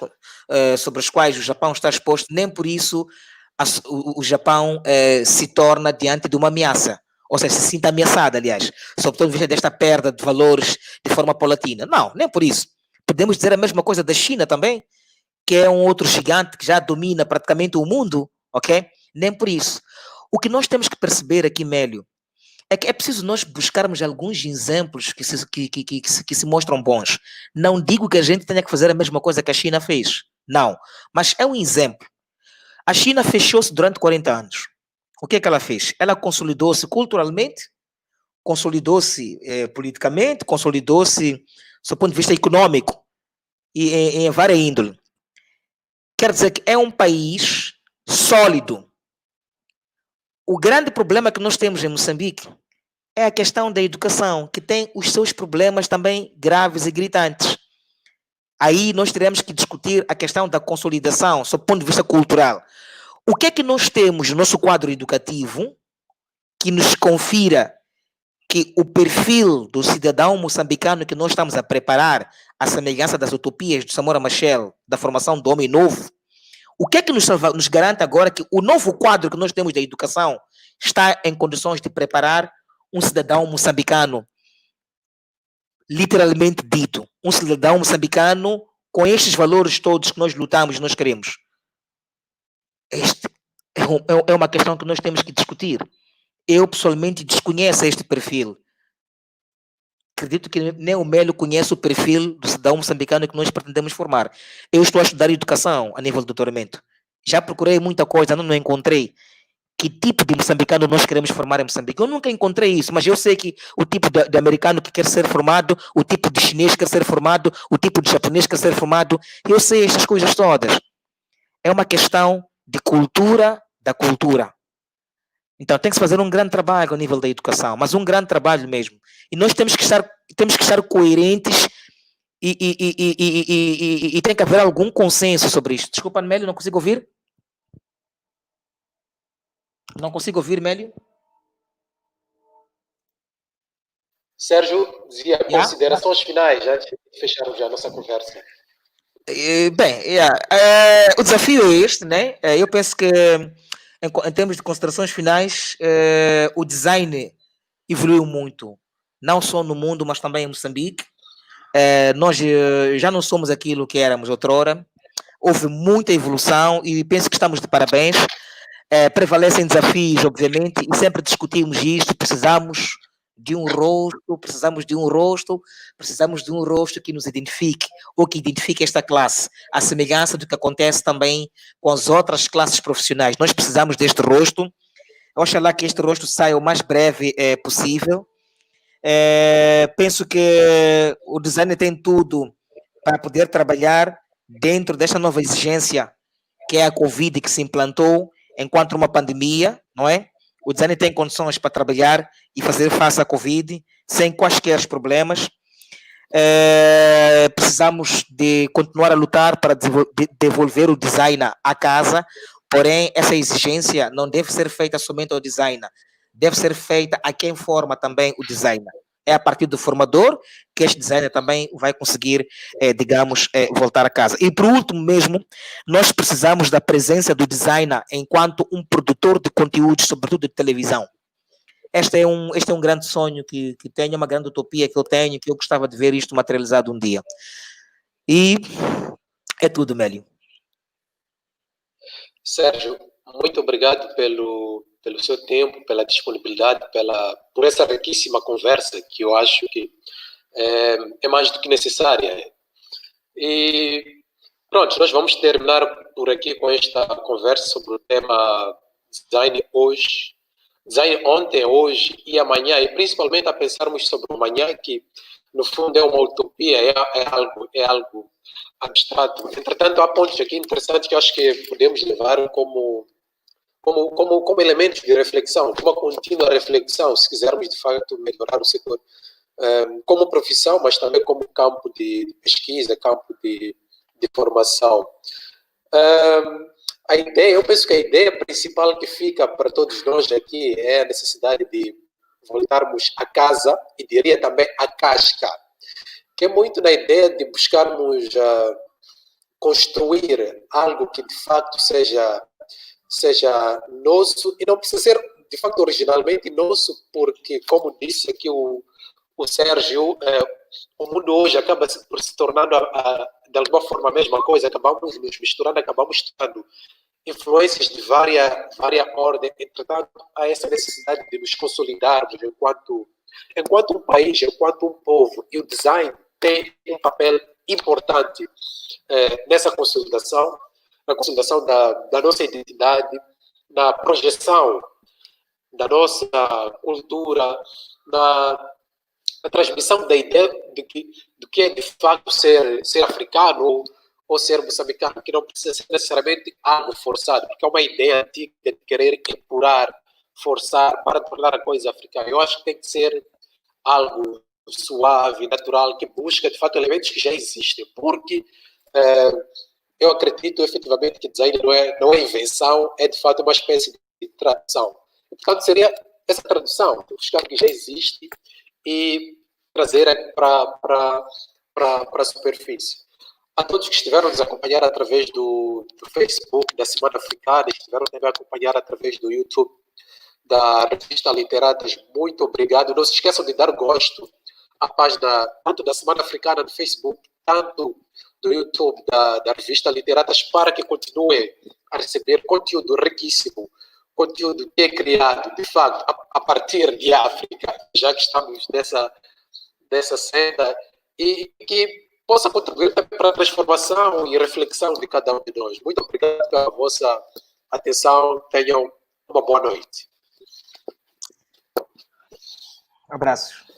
sobre as quais o Japão está exposto, nem por isso o Japão se torna diante de uma ameaça, ou seja, se sinta ameaçado, aliás, sob o ponto de vista desta perda de valores de forma paulatina. Não, nem por isso. Podemos dizer a mesma coisa da China também, que é um outro gigante que já domina praticamente o mundo, ok? Nem por isso. O que nós temos que perceber aqui, Mélio, é que é preciso nós buscarmos alguns exemplos que se mostram bons. Não digo que a gente tenha que fazer a mesma coisa que a China fez. Não. Mas é um exemplo. A China fechou-se durante 40 anos. O que é que ela fez? Ela consolidou-se culturalmente, consolidou-se politicamente, consolidou-se do ponto de vista econômico e em várias índole. Quer dizer que é um país sólido. O grande problema que nós temos em Moçambique é a questão da educação, que tem os seus problemas também graves e gritantes. Aí nós teremos que discutir a questão da consolidação, sob o ponto de vista cultural. O que é que nós temos no nosso quadro educativo que nos confira que o perfil do cidadão moçambicano que nós estamos a preparar, à semelhança das utopias de Samora Machel, da formação do homem novo, o que é que nos garante agora que o novo quadro que nós temos da educação está em condições de preparar um cidadão moçambicano, literalmente dito, um cidadão moçambicano com estes valores todos que nós lutamos e nós queremos? Este é uma questão que nós temos que discutir. Eu, pessoalmente, desconheço este perfil. Acredito que nem o Mélio conhece o perfil do cidadão moçambicano que nós pretendemos formar. Eu estou a estudar educação a nível de doutoramento. Já procurei muita coisa, não encontrei. Que tipo de moçambicano nós queremos formar em Moçambique? Eu nunca encontrei isso, mas eu sei que o tipo de americano que quer ser formado, o tipo de chinês que quer ser formado, o tipo de japonês que quer ser formado, eu sei estas coisas todas. É uma questão de cultura da cultura. Então tem que se fazer um grande trabalho a nível da educação, mas um grande trabalho mesmo. E nós temos que estar coerentes e tem que haver algum consenso sobre isto. Desculpa, Mélio, não consigo ouvir? Não consigo ouvir, Mélio? Sérgio, dizia considerações finais, antes de fecharmos já a nossa conversa. Bem, o desafio é este, né? Eu penso que em termos de considerações finais, o design evoluiu muito, não só no mundo, mas também em Moçambique. Nós já não somos aquilo que éramos outrora. Houve muita evolução e penso que estamos de parabéns. prevalecem desafios, obviamente, e sempre discutimos isto, precisamos de um rosto, precisamos de um rosto que nos identifique, ou que identifique esta classe, à semelhança do que acontece também com as outras classes profissionais. Nós precisamos deste rosto, oxalá que este rosto saia o mais breve possível. Penso que o design tem tudo para poder trabalhar dentro desta nova exigência que é a Covid que se implantou enquanto uma pandemia, não é? O design tem condições para trabalhar e fazer face à Covid sem quaisquer problemas. Precisamos de continuar a lutar para devolver o designer à casa, porém essa exigência não deve ser feita somente ao designer, deve ser feita a quem forma também o designer. É a partir do formador que este designer também vai conseguir, digamos, voltar a casa. E por último mesmo, nós precisamos da presença do designer enquanto um produtor de conteúdos, sobretudo de televisão. Este é um grande sonho que tenho, uma grande utopia que eu tenho, que eu gostava de ver isto materializado um dia. E é tudo, Mélio. Sérgio, muito obrigado pelo seu tempo, pela disponibilidade, por essa riquíssima conversa que eu acho que é mais do que necessária. E pronto, nós vamos terminar por aqui com esta conversa sobre o tema design hoje, design ontem, hoje e amanhã, e principalmente a pensarmos sobre o amanhã, que no fundo é uma utopia, é algo abstrato. Entretanto, há pontos aqui interessantes que eu acho que podemos levar como elementos de reflexão, uma contínua reflexão, se quisermos de facto melhorar o setor como profissão, mas também como campo de pesquisa, campo de formação. Eu penso que a ideia principal que fica para todos nós aqui é a necessidade de voltarmos a casa, e diria também a casca, que é muito na ideia de buscarmos construir algo que de facto seja nosso, e não precisa ser de facto originalmente nosso, porque, como disse aqui o Sérgio, o mundo hoje acaba por se tornando de alguma forma a mesma coisa, acabamos nos misturando, acabamos tendo influências de várias ordens. Entretanto, há essa necessidade de nos consolidarmos enquanto um país, enquanto um povo, e o design tem um papel importante nessa consolidação, na consolidação da nossa identidade, na projeção da nossa cultura, na transmissão da ideia do que é de facto ser africano ou ser moçambicano, que não precisa ser necessariamente algo forçado, porque é uma ideia antiga de querer apurar, forçar para tornar a coisa africana. Eu acho que tem que ser algo suave, natural, que busca de facto elementos que já existem, porque eu acredito efetivamente que design não é invenção, é de fato uma espécie de tradução. E, portanto, seria essa tradução, buscar o que já existe e trazer para a superfície. A todos que estiveram a nos acompanhar através do Facebook da Semana Africana, estiveram também a acompanhar através do YouTube da revista Literatas, muito obrigado. Não se esqueçam de dar gosto à página tanto da Semana Africana no Facebook, tanto do YouTube da revista Literatas, para que continue a receber conteúdo riquíssimo, conteúdo que é criado, de facto, a partir de África, já que estamos nessa senda, e que possa contribuir para a transformação e reflexão de cada um de nós. Muito obrigado pela vossa atenção. Tenham uma boa noite. Abraços.